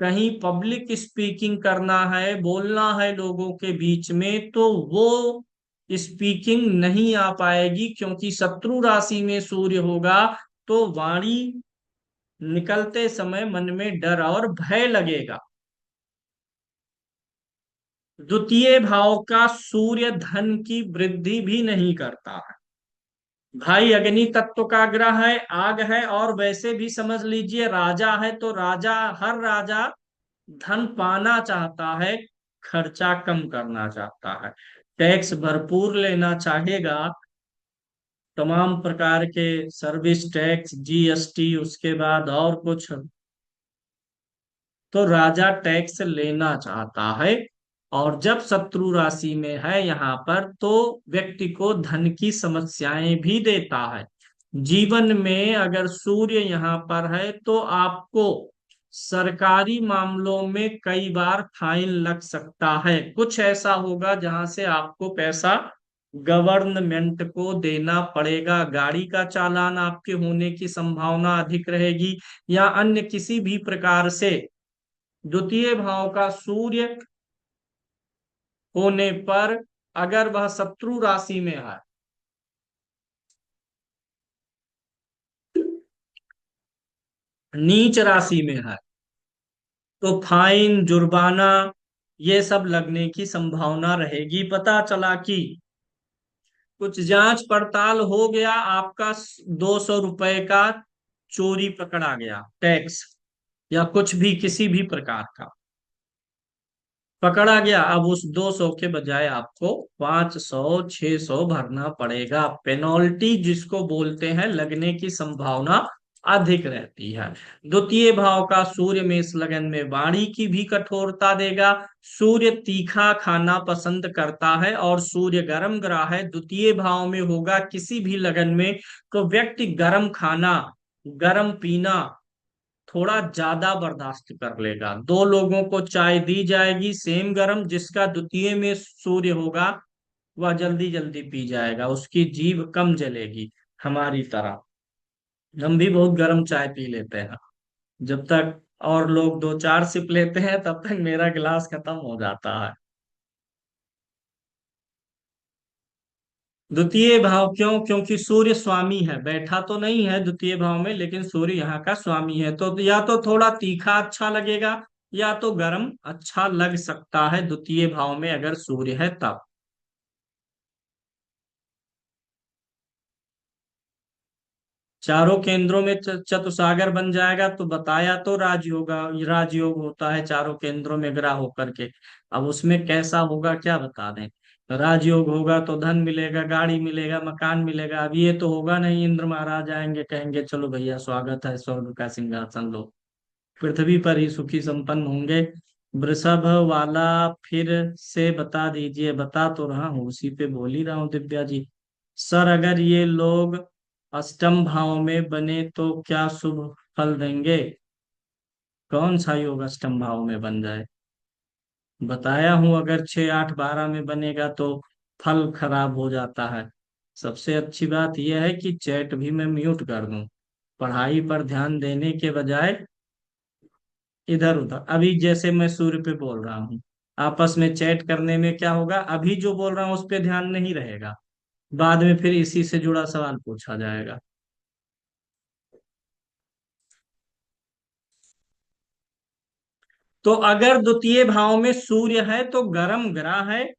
कहीं पब्लिक स्पीकिंग करना है, बोलना है लोगों के बीच में, तो वो स्पीकिंग नहीं आ पाएगी, क्योंकि शत्रु राशि में सूर्य होगा तो वाणी निकलते समय मन में डर और भय लगेगा। द्वितीय भाव का सूर्य धन की वृद्धि भी नहीं करता है। भाई अग्नि तत्व का ग्रह है, आग है, और वैसे भी समझ लीजिए राजा है, तो राजा, हर राजा धन पाना चाहता है, खर्चा कम करना चाहता है, टैक्स भरपूर लेना चाहेगा, तमाम प्रकार के सर्विस टैक्स, जीएसटी, उसके बाद और कुछ, तो राजा टैक्स लेना चाहता है। और जब शत्रु राशि में है यहाँ पर, तो व्यक्ति को धन की समस्याएं भी देता है। जीवन में अगर सूर्य यहाँ पर है तो आपको सरकारी मामलों में कई बार फाइन लग सकता है। कुछ ऐसा होगा जहां से आपको पैसा गवर्नमेंट को देना पड़ेगा। गाड़ी का चालान आपके होने की संभावना अधिक रहेगी, या अन्य किसी भी प्रकार से द्वितीय भाव का सूर्य होने पर, अगर वह शत्रु राशि में है, नीच राशि में है, तो फाइन, जुर्माना, ये सब लगने की संभावना रहेगी। पता चला कि कुछ जांच पड़ताल हो गया, आपका 200 रुपए का चोरी पकड़ा गया, टैक्स या कुछ भी किसी भी प्रकार का पकड़ा गया, अब उस 200 के बजाय आपको 500, 600 भरना पड़ेगा। पेनल्टी जिसको बोलते हैं, लगने की संभावना अधिक रहती है। द्वितीय भाव का सूर्य मेष लगन में वाणी की भी कठोरता देगा। सूर्य तीखा खाना पसंद करता है और सूर्य गर्म ग्रह है, द्वितीय भाव में होगा किसी भी लगन में, तो व्यक्ति गर्म खाना, गर्म पीना थोड़ा ज्यादा बर्दाश्त कर लेगा। दो लोगों को चाय दी जाएगी सेम गरम, जिसका द्वितीय में सूर्य होगा वह जल्दी जल्दी पी जाएगा, उसकी जीभ कम जलेगी। हमारी तरह हम भी बहुत गर्म चाय पी लेते हैं, जब तक और लोग दो चार सिप लेते हैं तब तक मेरा गिलास खत्म हो जाता है। द्वितीय भाव क्यों? क्योंकि सूर्य स्वामी है, बैठा तो नहीं है द्वितीय भाव में, लेकिन सूर्य यहाँ का स्वामी है, तो या तो थोड़ा तीखा अच्छा लगेगा, या तो गर्म अच्छा लग सकता है द्वितीय भाव में अगर सूर्य है तब। चारों केंद्रों में चतुसागर बन जाएगा, तो बताया तो राजयोग, राजयोग होता है चारों केंद्रों में ग्रह होकर के। अब उसमें कैसा होगा क्या बता दें। राजयोग होगा तो धन मिलेगा, गाड़ी मिलेगा, मकान मिलेगा। अब ये तो होगा नहीं, इंद्र महाराज आएंगे कहेंगे चलो भैया स्वागत है, स्वर्ग का सिंहासन लो। पृथ्वी पर ही सुखी संपन्न होंगे। वृषभ वाला फिर से बता दीजिए। बता तो रहा हूँ, उसी पे बोल ही रहा हूँ दिव्या जी। सर अगर ये लोग अष्टम भाव में बने तो क्या शुभ फल देंगे? कौन सा योग अष्टम भाव में बन जाए? बताया हूं, अगर 6, 8, 12 में बनेगा तो फल खराब हो जाता है। सबसे अच्छी बात यह है कि चैट भी मैं म्यूट कर दूं, पढ़ाई पर ध्यान देने के बजाय इधर उधर। अभी जैसे मैं सूर्य पे बोल रहा हूँ, आपस में चैट करने में क्या होगा, अभी जो बोल रहा हूँ उस पर ध्यान नहीं रहेगा, बाद में फिर इसी से जुड़ा सवाल पूछा जाएगा। तो अगर द्वितीय भाव में सूर्य है तो गर्म ग्रह है,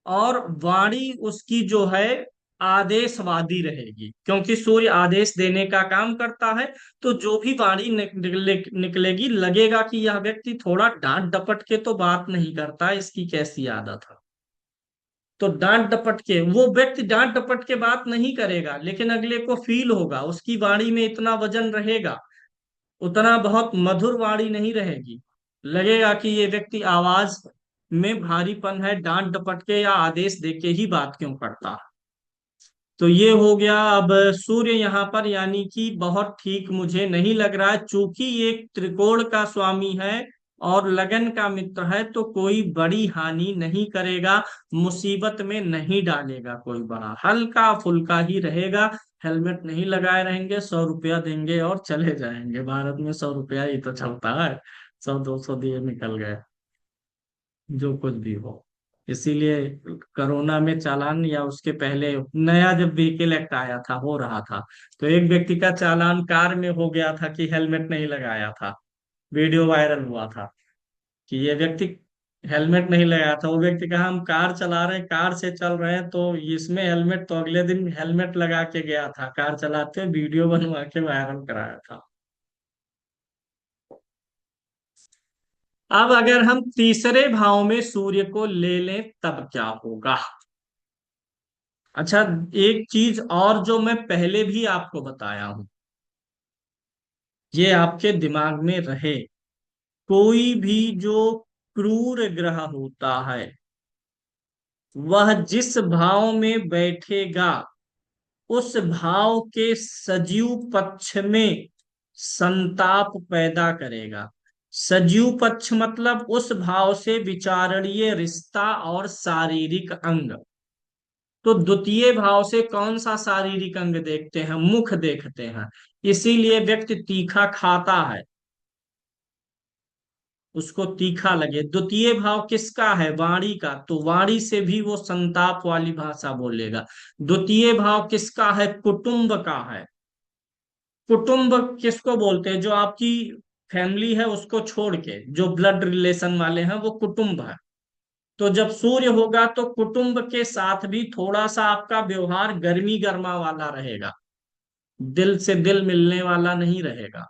और वाणी उसकी जो है आदेशवादी रहेगी, क्योंकि सूर्य आदेश देने का काम करता है। तो जो भी वाणी निकलेगी, लगेगा कि यह व्यक्ति थोड़ा डांट डपट के तो बात नहीं करता, इसकी कैसी आदत है। तो डांट डपट के वो व्यक्ति डांट डपट के बात नहीं करेगा, लेकिन अगले को फील होगा, उसकी वाणी में इतना वजन रहेगा, उतना बहुत मधुर वाणी नहीं रहेगी। लगेगा कि ये व्यक्ति आवाज में भारीपन है, डांट डपट के या आदेश दे के ही बात क्यों करता है। तो ये हो गया। अब सूर्य यहाँ पर यानी कि बहुत ठीक मुझे नहीं लग रहा है, चूंकि ये त्रिकोण का स्वामी है और लगन का मित्र है, तो कोई बड़ी हानि नहीं करेगा, मुसीबत में नहीं डालेगा, कोई बड़ा हल्का फुल्का ही रहेगा। हेलमेट नहीं लगाए रहेंगे, 100 रुपया देंगे और चले जाएंगे। भारत में 100 रुपया ही तो चलता है, 100 200 दिए निकल गए, जो कुछ भी हो। इसीलिए कोरोना में चालान, या उसके पहले नया जब व्हीकल एक्ट आया था, हो रहा था, तो एक व्यक्ति का चालान कार में हो गया था कि हेलमेट नहीं लगाया था। वीडियो वायरल हुआ था कि ये व्यक्ति हेलमेट नहीं लगाया था। वो व्यक्ति कहा हम कार चला रहे हैं, कार से चल रहे हैं, तो इसमें हेलमेट, तो अगले दिन हेलमेट लगा के गया था, कार चलाते हुए वीडियो बनवा के वायरल कराया था। अब अगर हम तीसरे भाव में सूर्य को ले लें तब क्या होगा। अच्छा, एक चीज और जो मैं पहले भी आपको बताया हूं, ये आपके दिमाग में रहे। कोई भी जो क्रूर ग्रह होता है, वह जिस भाव में बैठेगा, उस भाव के सजीव पक्ष में संताप पैदा करेगा। सजीव पक्ष मतलब उस भाव से विचारणीय रिश्ता और शारीरिक अंग। तो द्वितीय भाव से कौन सा शारीरिक अंग देखते हैं? मुख देखते हैं। इसीलिए व्यक्ति तीखा खाता है, उसको तीखा लगे। द्वितीय भाव किसका है? वाणी का, तो वाणी से भी वो संताप वाली भाषा बोलेगा। द्वितीय भाव किसका है? कुटुंब का है। कुटुंब किसको बोलते हैं? जो आपकी फैमिली है उसको छोड़ के जो ब्लड रिलेशन वाले हैं, वो कुटुंब है। तो जब सूर्य होगा तो कुटुंब के साथ भी थोड़ा सा आपका व्यवहार गर्मी गर्मा वाला रहेगा, दिल से दिल मिलने वाला नहीं रहेगा,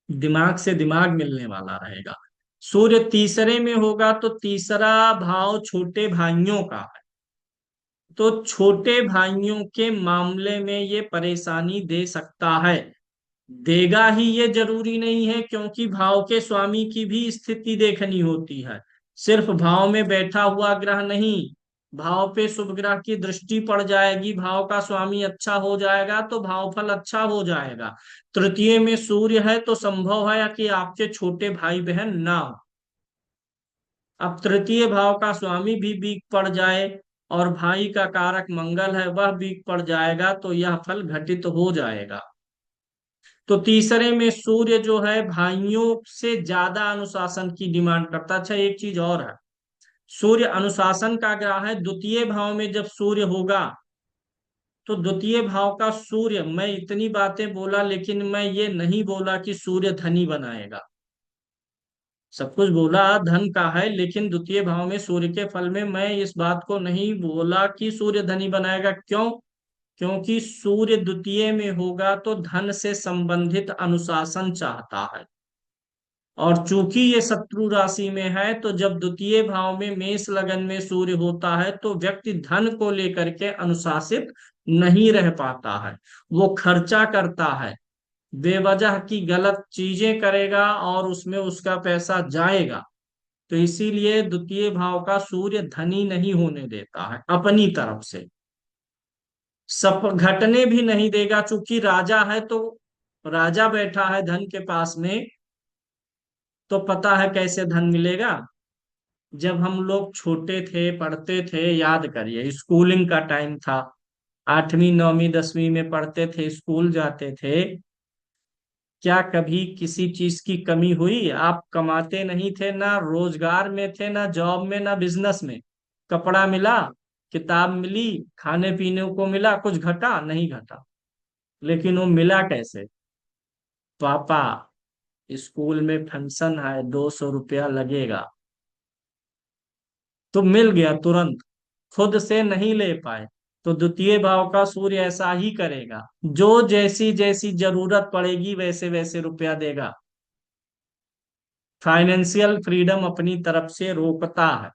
दिमाग से दिमाग मिलने वाला रहेगा। सूर्य तीसरे में होगा तो तीसरा भाव छोटे भाइयों का है। तो छोटे भाइयों के मामले में ये परेशानी दे सकता है। देगा ही ये जरूरी नहीं है, क्योंकि भाव के स्वामी की भी स्थिति देखनी होती है। सिर्फ भाव में बैठा हुआ ग्रह नहीं, भाव पे शुभ ग्रह की दृष्टि पड़ जाएगी, भाव का स्वामी अच्छा हो जाएगा तो भाव फल अच्छा हो जाएगा। तृतीय में सूर्य है तो संभव है कि आपके छोटे भाई बहन ना हो। अब तृतीय भाव का स्वामी भी वीक पड़ जाए और भाई का कारक मंगल है वह वीक पड़ जाएगा, तो यह फल घटित हो जाएगा। तो तीसरे में सूर्य जो है भाइयों से ज्यादा अनुशासन की डिमांड करता है। अच्छा, एक चीज और है, सूर्य अनुशासन का ग्रह है। द्वितीय भाव में जब सूर्य होगा, तो द्वितीय भाव का सूर्य, मैं इतनी बातें बोला लेकिन मैं ये नहीं बोला कि सूर्य धनी बनाएगा। सब कुछ बोला धन का है, लेकिन द्वितीय भाव में सूर्य के फल में मैं इस बात को नहीं बोला कि सूर्य धनी बनाएगा। क्यों? क्योंकि सूर्य द्वितीय में होगा तो धन से संबंधित अनुशासन चाहता है, और चूंकि ये शत्रु राशि में है, तो जब द्वितीय भाव में मेष लगन में सूर्य होता है तो व्यक्ति धन को लेकर के अनुशासित नहीं रह पाता है। वो खर्चा करता है, बेवजह की गलत चीजें करेगा और उसमें उसका पैसा जाएगा। तो इसीलिए द्वितीय भाव का सूर्य धनी नहीं होने देता है अपनी तरफ से, सप घटने भी नहीं देगा। चूंकि राजा है तो राजा बैठा है धन के पास में, तो पता है कैसे धन मिलेगा। जब हम लोग छोटे थे, पढ़ते थे, याद करिए स्कूलिंग का टाइम था, 8वीं 9वीं 10वीं में पढ़ते थे, स्कूल जाते थे, क्या कभी किसी चीज की कमी हुई? आप कमाते नहीं थे, ना रोजगार में थे, ना जॉब में, ना बिजनेस में। कपड़ा मिला, किताब मिली, खाने पीने को मिला, कुछ घटा नहीं? घटा। लेकिन वो मिला कैसे? पापा स्कूल में फंक्शन है, 200 रुपया लगेगा, तो मिल गया तुरंत, खुद से नहीं ले पाए। तो द्वितीय भाव का सूर्य ऐसा ही करेगा, जो जैसी जैसी जरूरत पड़ेगी वैसे वैसे रुपया देगा। फाइनेंशियल फ्रीडम अपनी तरफ से रोकता है।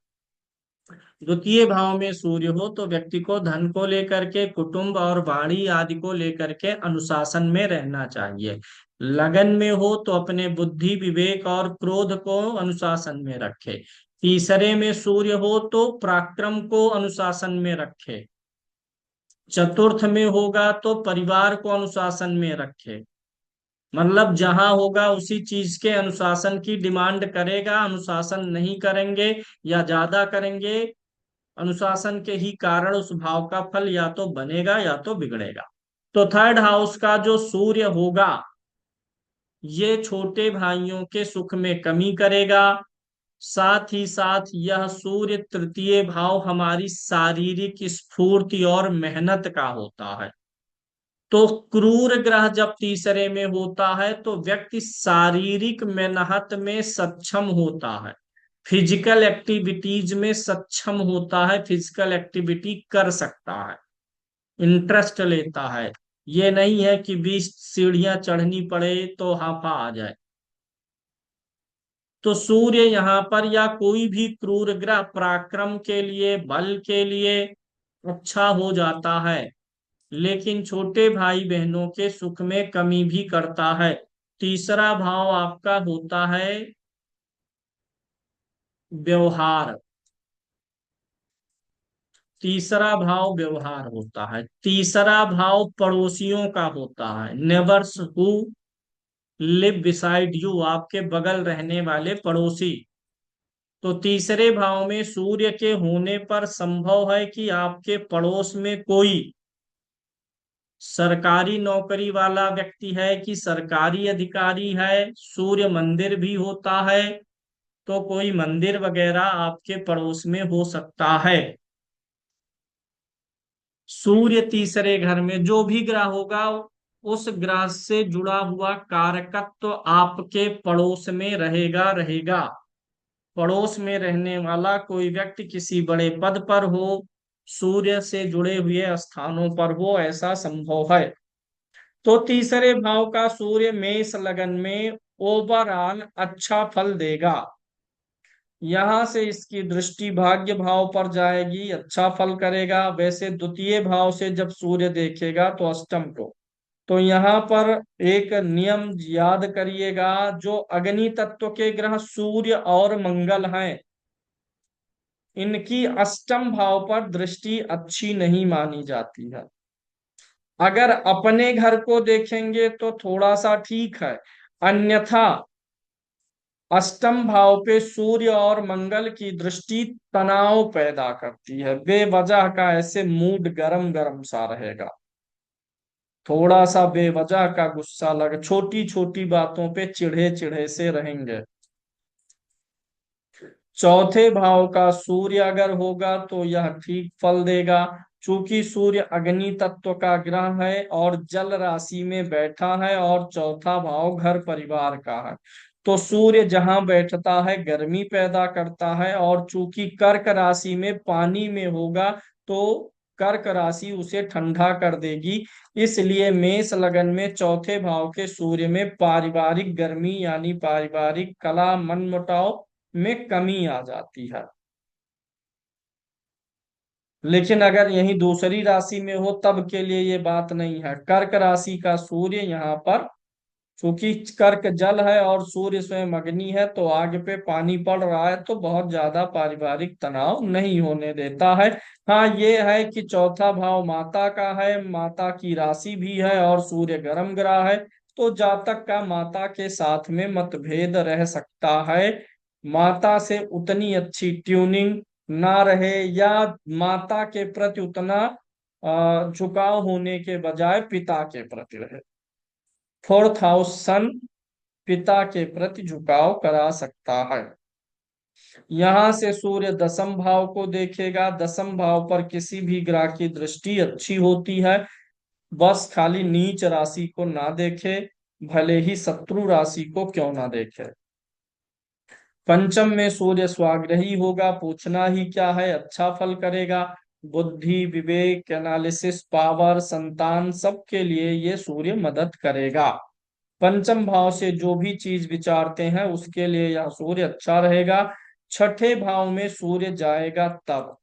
द्वितीय भाव में सूर्य हो तो व्यक्ति को धन को लेकर के, कुटुंब और वाणी आदि को लेकर के अनुशासन में रहना चाहिए। लगन में हो तो अपने बुद्धि, विवेक और क्रोध को अनुशासन में रखे। तीसरे में सूर्य हो तो पराक्रम को अनुशासन में रखे। चतुर्थ में होगा तो परिवार को अनुशासन में रखे। मतलब जहां होगा उसी चीज के अनुशासन की डिमांड करेगा, अनुशासन नहीं करेंगे या ज्यादा करेंगे, अनुशासन के ही कारण उस भाव का फल या तो बनेगा या तो बिगड़ेगा। तो थर्ड हाउस का जो सूर्य होगा, ये छोटे भाइयों के सुख में कमी करेगा। साथ ही साथ यह सूर्य तृतीय भाव हमारी शारीरिक स्फूर्ति और मेहनत का होता है। तो क्रूर ग्रह जब तीसरे में होता है तो व्यक्ति शारीरिक मेहनत में सक्षम होता है, फिजिकल एक्टिविटीज में सक्षम होता है, फिजिकल एक्टिविटी कर सकता है, इंटरेस्ट लेता है। ये नहीं है कि 20 सीढ़ियां चढ़नी पड़े तो हांफा आ जाए। तो सूर्य यहाँ पर या कोई भी क्रूर ग्रह पराक्रम के लिए, बल के लिए अच्छा हो जाता है, लेकिन छोटे भाई बहनों के सुख में कमी भी करता है। तीसरा भाव आपका होता है व्यवहार। तीसरा भाव व्यवहार होता है। तीसरा भाव पड़ोसियों का होता है, neighbours who live beside you, आपके बगल रहने वाले पड़ोसी। तो तीसरे भाव में सूर्य के होने पर संभव है कि आपके पड़ोस में कोई सरकारी नौकरी वाला व्यक्ति है कि सरकारी अधिकारी है, सूर्य मंदिर भी होता है, तो कोई मंदिर वगैरह आपके पड़ोस में हो सकता है। सूर्य तीसरे घर में जो भी ग्रह होगा, उस ग्रह से जुड़ा हुआ कारकत्व तो आपके पड़ोस में रहेगा रहेगा। पड़ोस में रहने वाला कोई व्यक्ति किसी बड़े पद पर हो, सूर्य से जुड़े हुए स्थानों पर हो, ऐसा संभव है। तो तीसरे भाव का सूर्य मेष लगन में ओवरऑल अच्छा फल देगा। यहां से इसकी दृष्टि भाग्य भाव पर जाएगी, अच्छा फल करेगा। वैसे द्वितीय भाव से जब सूर्य देखेगा तो अष्टम को, तो यहाँ पर एक नियम याद करिएगा, जो अग्नि तत्व के ग्रह सूर्य और मंगल हैं, इनकी अष्टम भाव पर दृष्टि अच्छी नहीं मानी जाती है। अगर अपने घर को देखेंगे तो थोड़ा सा ठीक है, अन्यथा अष्टम भाव पे सूर्य और मंगल की दृष्टि तनाव पैदा करती है, बेवजह का ऐसे मूड गरम गरम सा रहेगा, थोड़ा सा बेवजह का गुस्सा लग, छोटी छोटी बातों पे चिढ़े चिढ़े से रहेंगे। चौथे भाव का सूर्य अगर होगा तो यह ठीक फल देगा। चूंकि सूर्य अग्नि तत्व का ग्रह है और जल राशि में बैठा है और चौथा भाव घर परिवार का है, तो सूर्य जहां बैठता है गर्मी पैदा करता है, और चूंकि कर्क राशि में पानी में होगा तो कर्क राशि उसे ठंडा कर देगी। इसलिए मेष लगन में चौथे भाव के सूर्य में पारिवारिक गर्मी यानी पारिवारिक कला मनमुटाव में कमी आ जाती है। लेकिन अगर यही दूसरी राशि में हो तब के लिए ये बात नहीं है। कर्क राशि का सूर्य यहाँ पर, चूंकि कर्क जल है और सूर्य स्वयं अग्नि है, तो आग पे पानी पड़ रहा है तो बहुत ज्यादा पारिवारिक तनाव नहीं होने देता है। हाँ, ये है कि चौथा भाव माता का है, माता की राशि भी है और सूर्य गर्म ग्रह है, तो जातक का माता के साथ में मतभेद रह सकता है। माता से उतनी अच्छी ट्यूनिंग ना रहे, या माता के प्रति उतना झुकाव होने के बजाय पिता के प्रति रहे। फोर्थ हाउस सन पिता के प्रति झुकाव करा सकता है। यहां से सूर्य दसम भाव को देखेगा। दसम भाव पर किसी भी ग्रह की दृष्टि अच्छी होती है, बस खाली नीच राशि को ना देखे। भले ही शत्रु राशि को क्यों ना देखे। पंचम में सूर्य स्वाग्रही होगा, पूछना ही क्या है, अच्छा फल करेगा। बुद्धि, विवेक, एनालिसिस पावर, संतान, सबके लिए ये सूर्य मदद करेगा। पंचम भाव से जो भी चीज विचारते हैं उसके लिए यह सूर्य अच्छा रहेगा। छठे भाव में सूर्य जाएगा तब,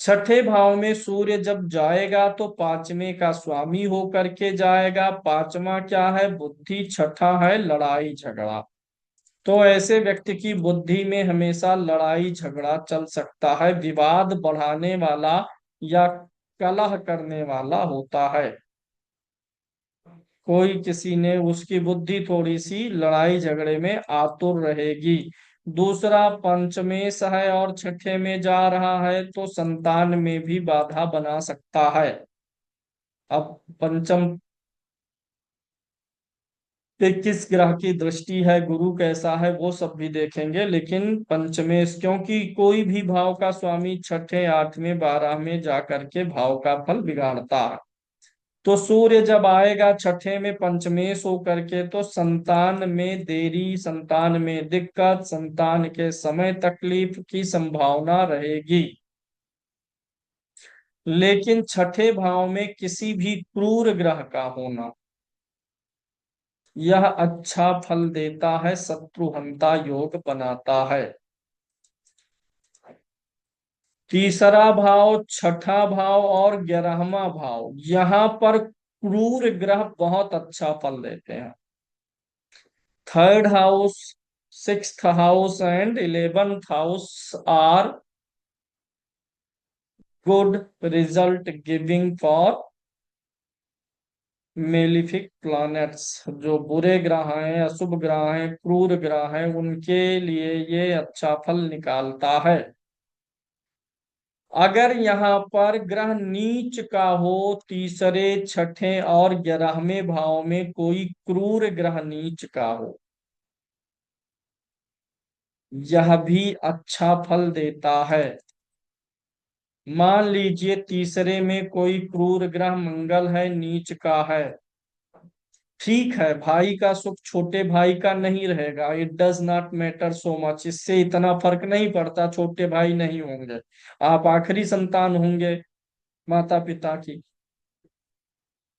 छठे भाव में सूर्य जब जाएगा तो पांचवे का स्वामी होकर के जाएगा। पांचवा क्या है? बुद्धि। छठा है लड़ाई झगड़ा। तो ऐसे व्यक्ति की बुद्धि में हमेशा लड़ाई झगड़ा चल सकता है, विवाद बढ़ाने वाला या कलह करने वाला होता है। कोई किसी ने उसकी बुद्धि थोड़ी सी लड़ाई झगड़े में आतुर रहेगी। दूसरा पंचमेश है और छठे में जा रहा है तो संतान में भी बाधा बना सकता है। अब पंचम पे किस ग्रह की दृष्टि है, गुरु कैसा है, वो सब भी देखेंगे, लेकिन पंचमेश क्योंकि कोई भी भाव का स्वामी छठे, आठवें, बारह में जाकर के भाव का फल बिगाड़ता है। तो सूर्य जब आएगा छठे में पंचमेश होकर के तो संतान में देरी, संतान में दिक्कत, संतान के समय तकलीफ की संभावना रहेगी। लेकिन छठे भाव में किसी भी क्रूर ग्रह का होना यह अच्छा फल देता है, शत्रुहंता योग बनाता है। तीसरा भाव, छठा भाव और 11वां भाव, यहाँ पर क्रूर ग्रह बहुत अच्छा फल देते हैं। Third house, sixth house and 11th house are good result giving for malefic planets. जो बुरे ग्रह हैं, अशुभ ग्रह हैं, क्रूर ग्रह हैं, उनके लिए ये अच्छा फल निकालता है। अगर यहाँ पर ग्रह नीच का हो, तीसरे, छठे और 11वें भाव में कोई क्रूर ग्रह नीच का हो, यह भी अच्छा फल देता है। मान लीजिए तीसरे में कोई क्रूर ग्रह मंगल है, नीच का है। ठीक है, भाई का सुख छोटे भाई का नहीं रहेगा, it does not matter so much, इससे इतना फर्क नहीं पड़ता, छोटे भाई नहीं होंगे, आप आखिरी संतान होंगे माता पिता की।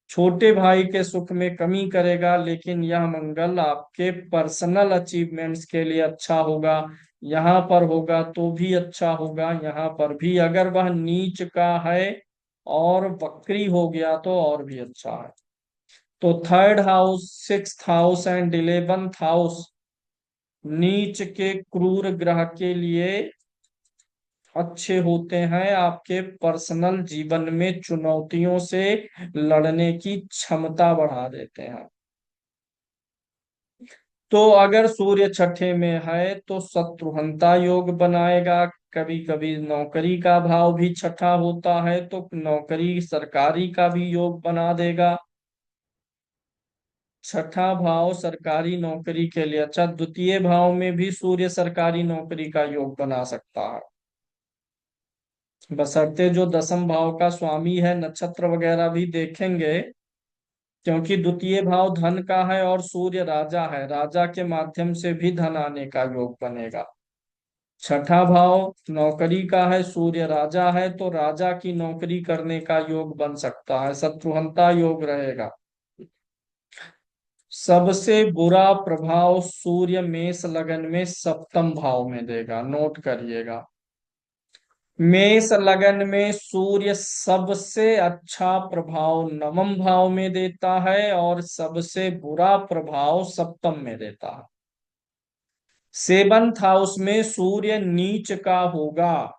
छोटे भाई के सुख में कमी करेगा, लेकिन यह मंगल आपके पर्सनल अचीवमेंट्स के लिए अच्छा होगा। यहाँ पर होगा तो भी अच्छा होगा, यहाँ पर भी अगर वह नीच का है और वक्री हो गया तो और भी अच्छा है। तो third house, sixth house and 11th house नीच के क्रूर ग्रह के लिए अच्छे होते हैं, आपके पर्सनल जीवन में चुनौतियों से लड़ने की क्षमता बढ़ा देते हैं। तो अगर सूर्य छठे में है तो शत्रुहंता योग बनाएगा। कभी कभी नौकरी का भाव भी छठा होता है तो नौकरी सरकारी का भी योग बना देगा। छठा भाव सरकारी नौकरी के लिए अच्छा, द्वितीय भाव में भी सूर्य सरकारी नौकरी का योग बना सकता है, बशर्ते जो दसम भाव का स्वामी है, नक्षत्र वगैरह भी देखेंगे, क्योंकि द्वितीय भाव धन का है और सूर्य राजा है, राजा के माध्यम से भी धन आने का योग बनेगा। छठा भाव नौकरी का है, सूर्य राजा है तो राजा की नौकरी करने का योग बन सकता है, शत्रुहंता योग रहेगा। सबसे बुरा प्रभाव सूर्य मेष लगन में सप्तम भाव में देगा, नोट करिएगा। मेष लगन में सूर्य सबसे अच्छा प्रभाव नवम भाव में देता है और सबसे बुरा प्रभाव सप्तम में देता है। सेवंथ हाउस में सूर्य नीच का होगा।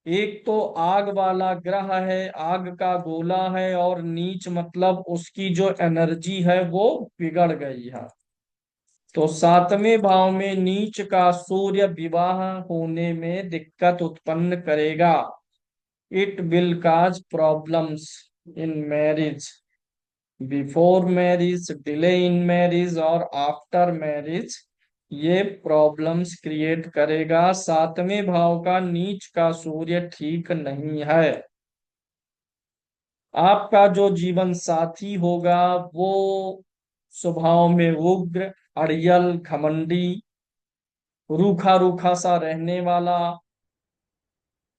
एक तो आग वाला ग्रह है, आग का गोला है, और नीच मतलब उसकी जो एनर्जी है वो बिगड़ गई है। तो सातवें भाव में नीच का सूर्य विवाह होने में दिक्कत उत्पन्न करेगा। It will cause problems in marriage, before marriage, delay in marriage और आफ्टर मैरिज, ये प्रॉब्लम्स क्रिएट करेगा। सातवें भाव का नीच का सूर्य ठीक नहीं है। आपका जो जीवन साथी होगा वो स्वभाव में उग्र, अड़ियल, घमंडी, रूखा रूखा सा रहने वाला,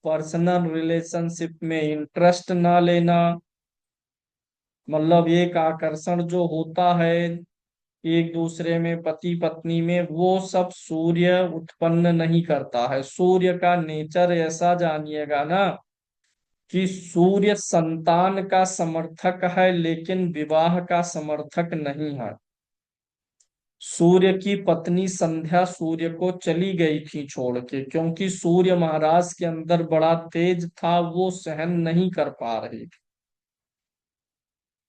पर्सनल रिलेशनशिप में इंटरेस्ट ना लेना, मतलब एक आकर्षण जो होता है एक दूसरे में, पति पत्नी में, वो सब सूर्य उत्पन्न नहीं करता है। सूर्य का नेचर ऐसा जानिएगा ना कि सूर्य संतान का समर्थक है लेकिन विवाह का समर्थक नहीं है। सूर्य की पत्नी संध्या सूर्य को चली गई थी छोड़ के, क्योंकि सूर्य महाराज के अंदर बड़ा तेज था, वो सहन नहीं कर पा रही थी।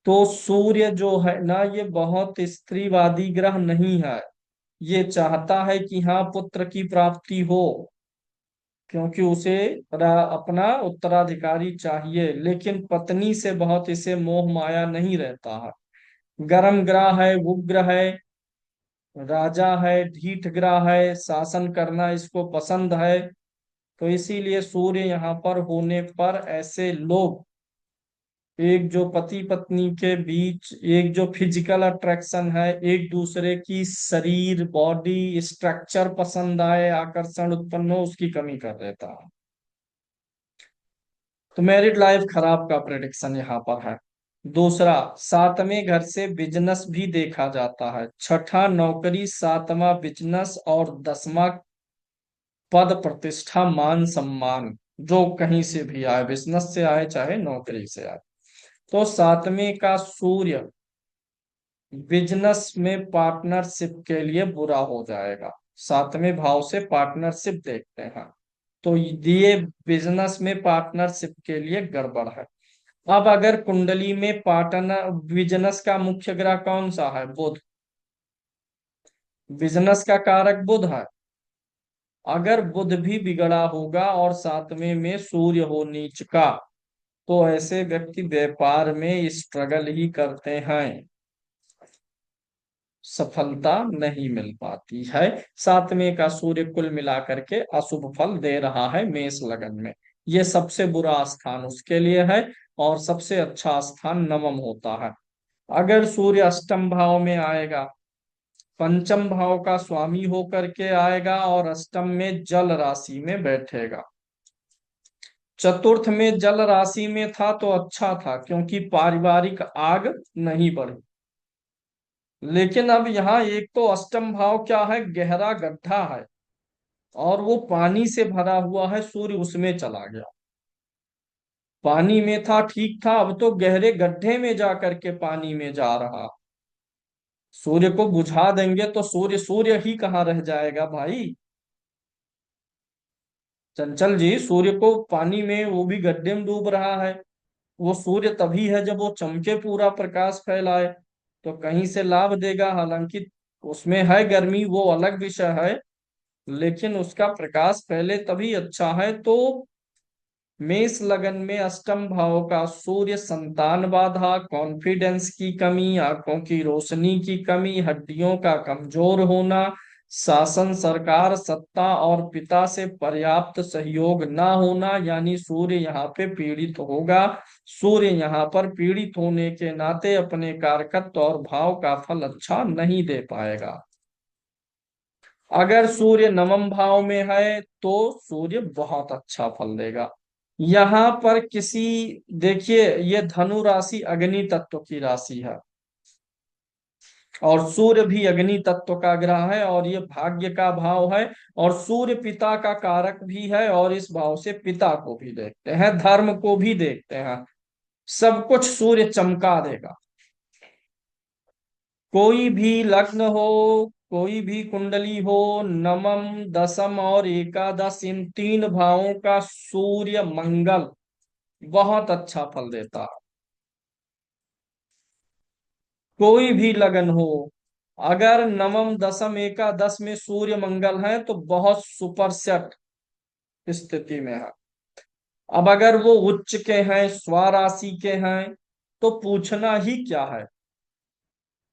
तो सूर्य जो है ना, ये बहुत स्त्रीवादी ग्रह नहीं है। ये चाहता है कि हाँ पुत्र की प्राप्ति हो, क्योंकि उसे अपना उत्तराधिकारी चाहिए, लेकिन पत्नी से बहुत इसे मोह माया नहीं रहता है। गर्म ग्रह है, उग्र है, राजा है, ढीठ ग्रह है, शासन करना इसको पसंद है। तो इसीलिए सूर्य यहाँ पर होने पर ऐसे लोग, एक जो पति पत्नी के बीच एक जो फिजिकल अट्रैक्शन है, एक दूसरे की शरीर बॉडी स्ट्रक्चर पसंद आए, आकर्षण उत्पन्न हो, उसकी कमी कर देता है। तो मैरिड लाइफ खराब का प्रेडिक्शन यहाँ पर है। दूसरा, सातवें घर से बिजनेस भी देखा जाता है। छठा नौकरी, सातवां बिजनेस, और दसवां पद प्रतिष्ठा मान सम्मान, जो कहीं से भी आए, बिजनेस से आए चाहे नौकरी से आए। तो सातवें का सूर्य बिजनेस में पार्टनरशिप के लिए बुरा हो जाएगा। सातवें भाव से पार्टनरशिप देखते हैं, तो ये बिजनेस में पार्टनरशिप के लिए गड़बड़ है। अब अगर कुंडली में पार्टनर, बिजनेस का मुख्य ग्रह कौन सा है? बुध। बिजनेस का कारक बुध है। अगर बुध भी बिगड़ा होगा और सातवें में सूर्य हो नीच का, तो ऐसे व्यक्ति व्यापार में स्ट्रगल ही करते हैं, सफलता नहीं मिल पाती है। सातवें का सूर्य कुल मिलाकर के अशुभ फल दे रहा है मेष लगन में। ये सबसे बुरा स्थान उसके लिए है, और सबसे अच्छा स्थान नवम होता है। अगर सूर्य अष्टम भाव में आएगा, पंचम भाव का स्वामी होकर के आएगा और अष्टम में जल राशि में बैठेगा। चतुर्थ में जल राशि में था तो अच्छा था, क्योंकि पारिवारिक आग नहीं बढ़ी। लेकिन अब यहाँ एक तो अष्टम भाव क्या है, गहरा गड्ढा है, और वो पानी से भरा हुआ है, सूर्य उसमें चला गया। पानी में था ठीक था, अब तो गहरे गड्ढे में जा करके पानी में जा रहा। सूर्य को बुझा देंगे तो सूर्य सूर्य ही कहाँ रह जाएगा भाई। चंचल जी, सूर्य को पानी में, वो भी गड्ढे में डूब रहा है। वो सूर्य तभी है जब वो चमके, पूरा प्रकाश फैलाए, तो कहीं से लाभ देगा। हालांकि उसमें है गर्मी, वो अलग विषय है, लेकिन उसका प्रकाश पहले तभी अच्छा है। तो मेष लगन में अष्टम भाव का सूर्य संतान बाधा, कॉन्फिडेंस की कमी, आंखों की रोशनी की कमी, हड्डियों का कमजोर होना, शासन सरकार सत्ता और पिता से पर्याप्त सहयोग ना होना, यानी सूर्य यहाँ पे पीड़ित होगा। सूर्य यहाँ पर पीड़ित होने के नाते अपने कारकत्व और भाव का फल अच्छा नहीं दे पाएगा। अगर सूर्य नवम भाव में है तो सूर्य बहुत अच्छा फल देगा। यहाँ पर किसी, देखिए ये धनु राशि अग्नि तत्व की राशि है, और सूर्य भी अग्नि तत्व का ग्रह है, और ये भाग्य का भाव है, और सूर्य पिता का कारक भी है, और इस भाव से पिता को भी देखते हैं, धर्म को भी देखते हैं, सब कुछ सूर्य चमका देगा। कोई भी लग्न हो, कोई भी कुंडली हो, नवम दसम और एकादश, इन तीन भावों का सूर्य मंगल बहुत अच्छा फल देता है। कोई भी लगन हो, अगर नवम दसम एकादश में सूर्य मंगल है तो बहुत सुपर सेट स्थिति में है। अब अगर वो उच्च के हैं, स्वराशि के हैं, तो पूछना ही क्या है,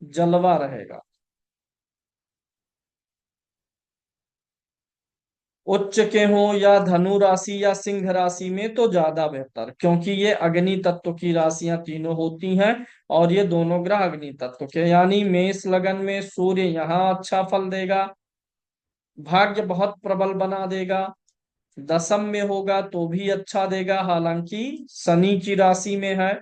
जलवा रहेगा। उच्च के हो या धनु राशि या सिंह राशि में तो ज्यादा बेहतर, क्योंकि ये अग्नि तत्व की राशियां तीनों होती हैं और ये दोनों ग्रह अग्नि तत्व के, यानी मेष लगन में सूर्य यहाँ अच्छा फल देगा, भाग्य बहुत प्रबल बना देगा। दसम में होगा तो भी अच्छा देगा, हालांकि शनि की राशि में है,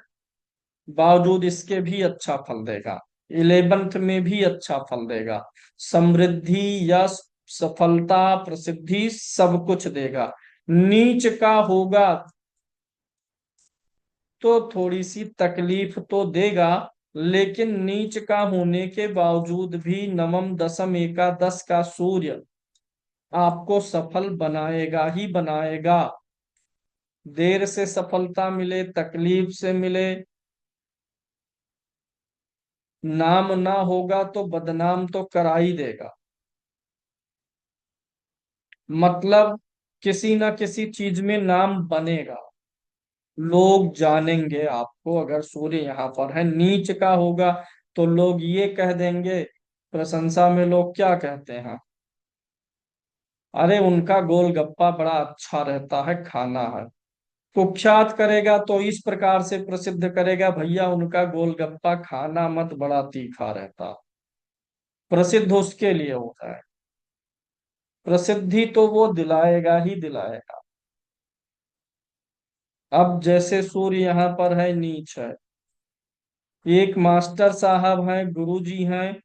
बावजूद इसके भी अच्छा फल देगा। इलेवेंथ में भी अच्छा फल देगा, समृद्धि, यश, सफलता, प्रसिद्धि सब कुछ देगा। नीच का होगा तो थोड़ी सी तकलीफ तो देगा, लेकिन नीच का होने के बावजूद भी नवम दसम एकादश का सूर्य आपको सफल बनाएगा ही बनाएगा। देर से सफलता मिले, तकलीफ से मिले, नाम ना होगा तो बदनाम तो करा ही देगा। मतलब किसी ना किसी चीज में नाम बनेगा, लोग जानेंगे आपको। अगर सूर्य यहाँ पर है, नीच का होगा तो लोग ये कह देंगे, प्रशंसा में लोग क्या कहते हैं, अरे उनका गोलगप्पा बड़ा अच्छा रहता है, खाना है। कुख्यात करेगा तो इस प्रकार से प्रसिद्ध करेगा, भैया उनका गोलगप्पा खाना मत, बड़ा तीखा रहता। प्रसिद्ध उसके लिए होता है, प्रसिद्धि तो वो दिलाएगा ही दिलाएगा। अब जैसे सूर्य यहाँ पर है, नीच है, एक मास्टर साहब हैं, गुरु जी हैं,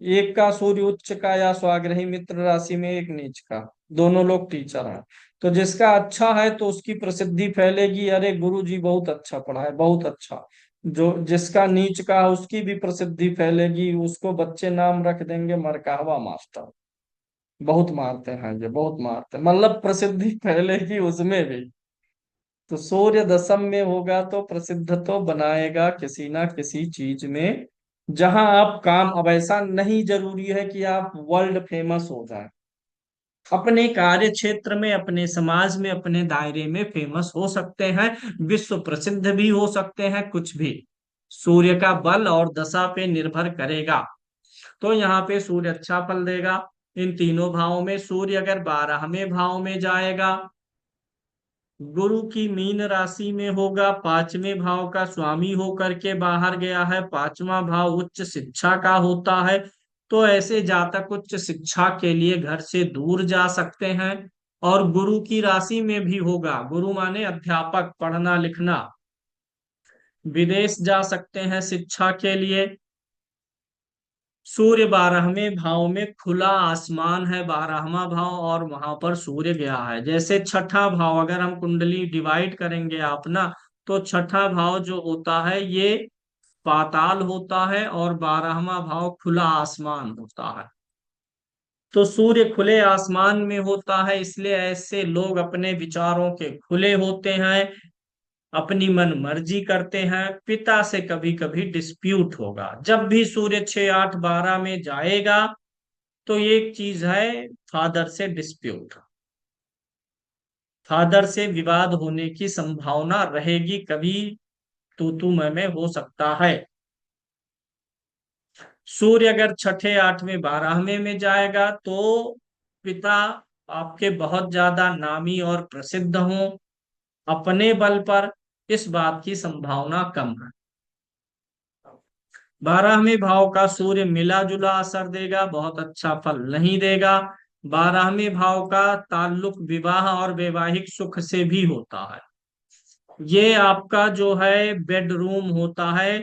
एक का सूर्य उच्च का या स्वाग्रही मित्र राशि में, एक नीच का, दोनों लोग टीचर हैं। तो जिसका अच्छा है तो उसकी प्रसिद्धि फैलेगी, अरे गुरु जी बहुत अच्छा पढ़ाए, बहुत अच्छा। जो जिसका नीच का है उसकी भी प्रसिद्धि फैलेगी, उसको बच्चे नाम रख देंगे मरकावा मास्टर, बहुत मारते हैं ये, बहुत मारते हैं, मतलब प्रसिद्धि फैलेगी उसमें भी। तो सूर्य दशम में होगा तो प्रसिद्ध तो बनाएगा किसी ना किसी चीज में, जहां आप काम, अब ऐसा नहीं जरूरी है कि आप वर्ल्ड फेमस हो जाएं, अपने कार्य क्षेत्र में, अपने समाज में, अपने दायरे में फेमस हो सकते हैं, विश्व प्रसिद्ध भी हो सकते हैं, कुछ भी। सूर्य का बल और दशा पे निर्भर करेगा। तो यहाँ पे सूर्य अच्छा फल देगा इन तीनों भावों में। सूर्य अगर 12वें भाव में जाएगा, गुरु की मीन राशि में होगा, 5वें भाव का स्वामी होकर के बाहर गया है, 5वां भाव उच्च शिक्षा का होता है। तो ऐसे जातक उच्च शिक्षा के लिए घर से दूर जा सकते हैं। और गुरु की राशि में भी होगा, गुरु माने अध्यापक, पढ़ना लिखना, विदेश जा सकते हैं शिक्षा के लिए। सूर्य 12वें भाव में, खुला आसमान है 12वां भाव और वहां पर सूर्य गया है। जैसे छठा भाव, अगर हम कुंडली डिवाइड करेंगे आप ना, तो छठा भाव जो होता है ये पाताल होता है और 12वां भाव खुला आसमान होता है। तो सूर्य खुले आसमान में होता है, इसलिए ऐसे लोग अपने विचारों के खुले होते हैं, अपनी मन मर्जी करते हैं। पिता से कभी कभी डिस्प्यूट होगा, जब भी सूर्य 6 8 12 में जाएगा तो एक चीज है, फादर से डिस्प्यूट, फादर से विवाद होने की संभावना रहेगी, कभी तू मैं हो सकता है। सूर्य अगर छठे 8वें 12वें में जाएगा तो पिता आपके बहुत ज्यादा नामी और प्रसिद्ध हों अपने बल पर, इस बात की संभावना कम है। 12वें भाव का सूर्य मिला जुला असर देगा, बहुत अच्छा फल नहीं देगा। 12वें भाव का ताल्लुक विवाह और वैवाहिक सुख से भी होता है। ये आपका जो है बेडरूम होता है,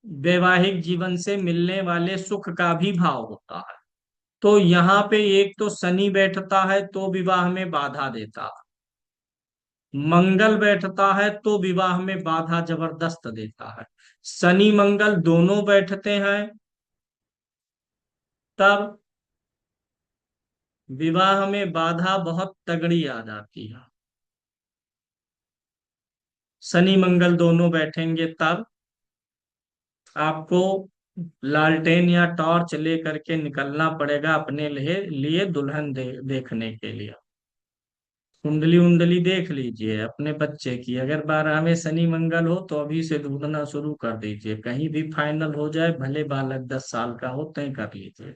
वैवाहिक जीवन से मिलने वाले सुख का भी भाव होता है। तो यहाँ पे एक तो शनि बैठता है तो विवाह में बाधा देता है, मंगल बैठता है तो विवाह में बाधा जबरदस्त देता है। शनि मंगल दोनों बैठते हैं तब विवाह में बाधा बहुत तगड़ी आ जाती है। शनि मंगल दोनों बैठेंगे तब आपको लालटेन या टॉर्च ले करके निकलना पड़ेगा अपने लिए दुल्हन देखने के लिए। कुंडली उंडली देख लीजिए अपने बच्चे की, अगर 12वें शनि मंगल हो तो अभी से ढूंढना शुरू कर दीजिए, कहीं भी फाइनल हो जाए, भले बालक 10 साल का हो तय कर लीजिए।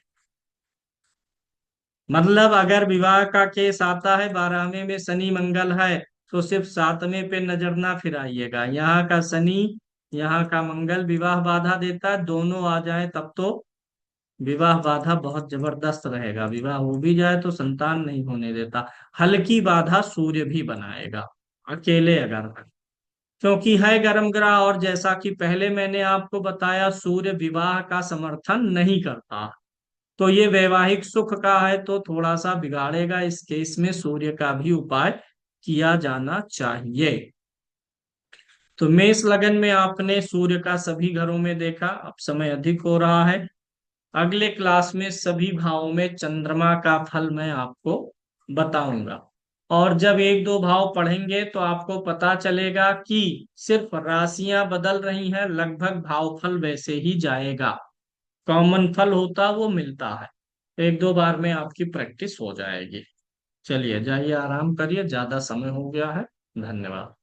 मतलब अगर विवाह का केस आता है 12वें में शनि मंगल है, तो सिर्फ 7वें पे नजर ना फिराइएगा। यहाँ का शनि, यहाँ का मंगल विवाह बाधा देता है, दोनों आ जाए तब तो विवाह बाधा बहुत जबरदस्त रहेगा। विवाह हो भी जाए तो संतान नहीं होने देता। हल्की बाधा सूर्य भी बनाएगा, अकेले अगर है। क्योंकि है गर्म ग्रह, और जैसा कि पहले मैंने आपको बताया, सूर्य विवाह का समर्थन नहीं करता। तो ये वैवाहिक सुख का है, तो थोड़ा सा बिगाड़ेगा। इस केस में सूर्य का भी उपाय किया जाना चाहिए। तो मेष लगन में आपने सूर्य का सभी घरों में देखा। अब समय अधिक हो रहा है, अगले क्लास में सभी भावों में चंद्रमा का फल मैं आपको बताऊंगा। और जब एक दो भाव पढ़ेंगे तो आपको पता चलेगा कि सिर्फ राशियां बदल रही हैं, लगभग भावफल वैसे ही जाएगा। कॉमन फल होता वो मिलता है। एक दो बार में आपकी प्रैक्टिस हो जाएगी। चलिए जाइए, आराम करिए, ज्यादा समय हो गया है। धन्यवाद।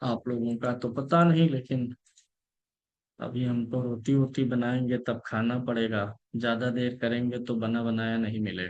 आप लोगों का तो पता नहीं, लेकिन अभी हमको रोटी वोटी बनाएंगे तब खाना पड़ेगा। ज्यादा देर करेंगे तो बना बनाया नहीं मिलेगा।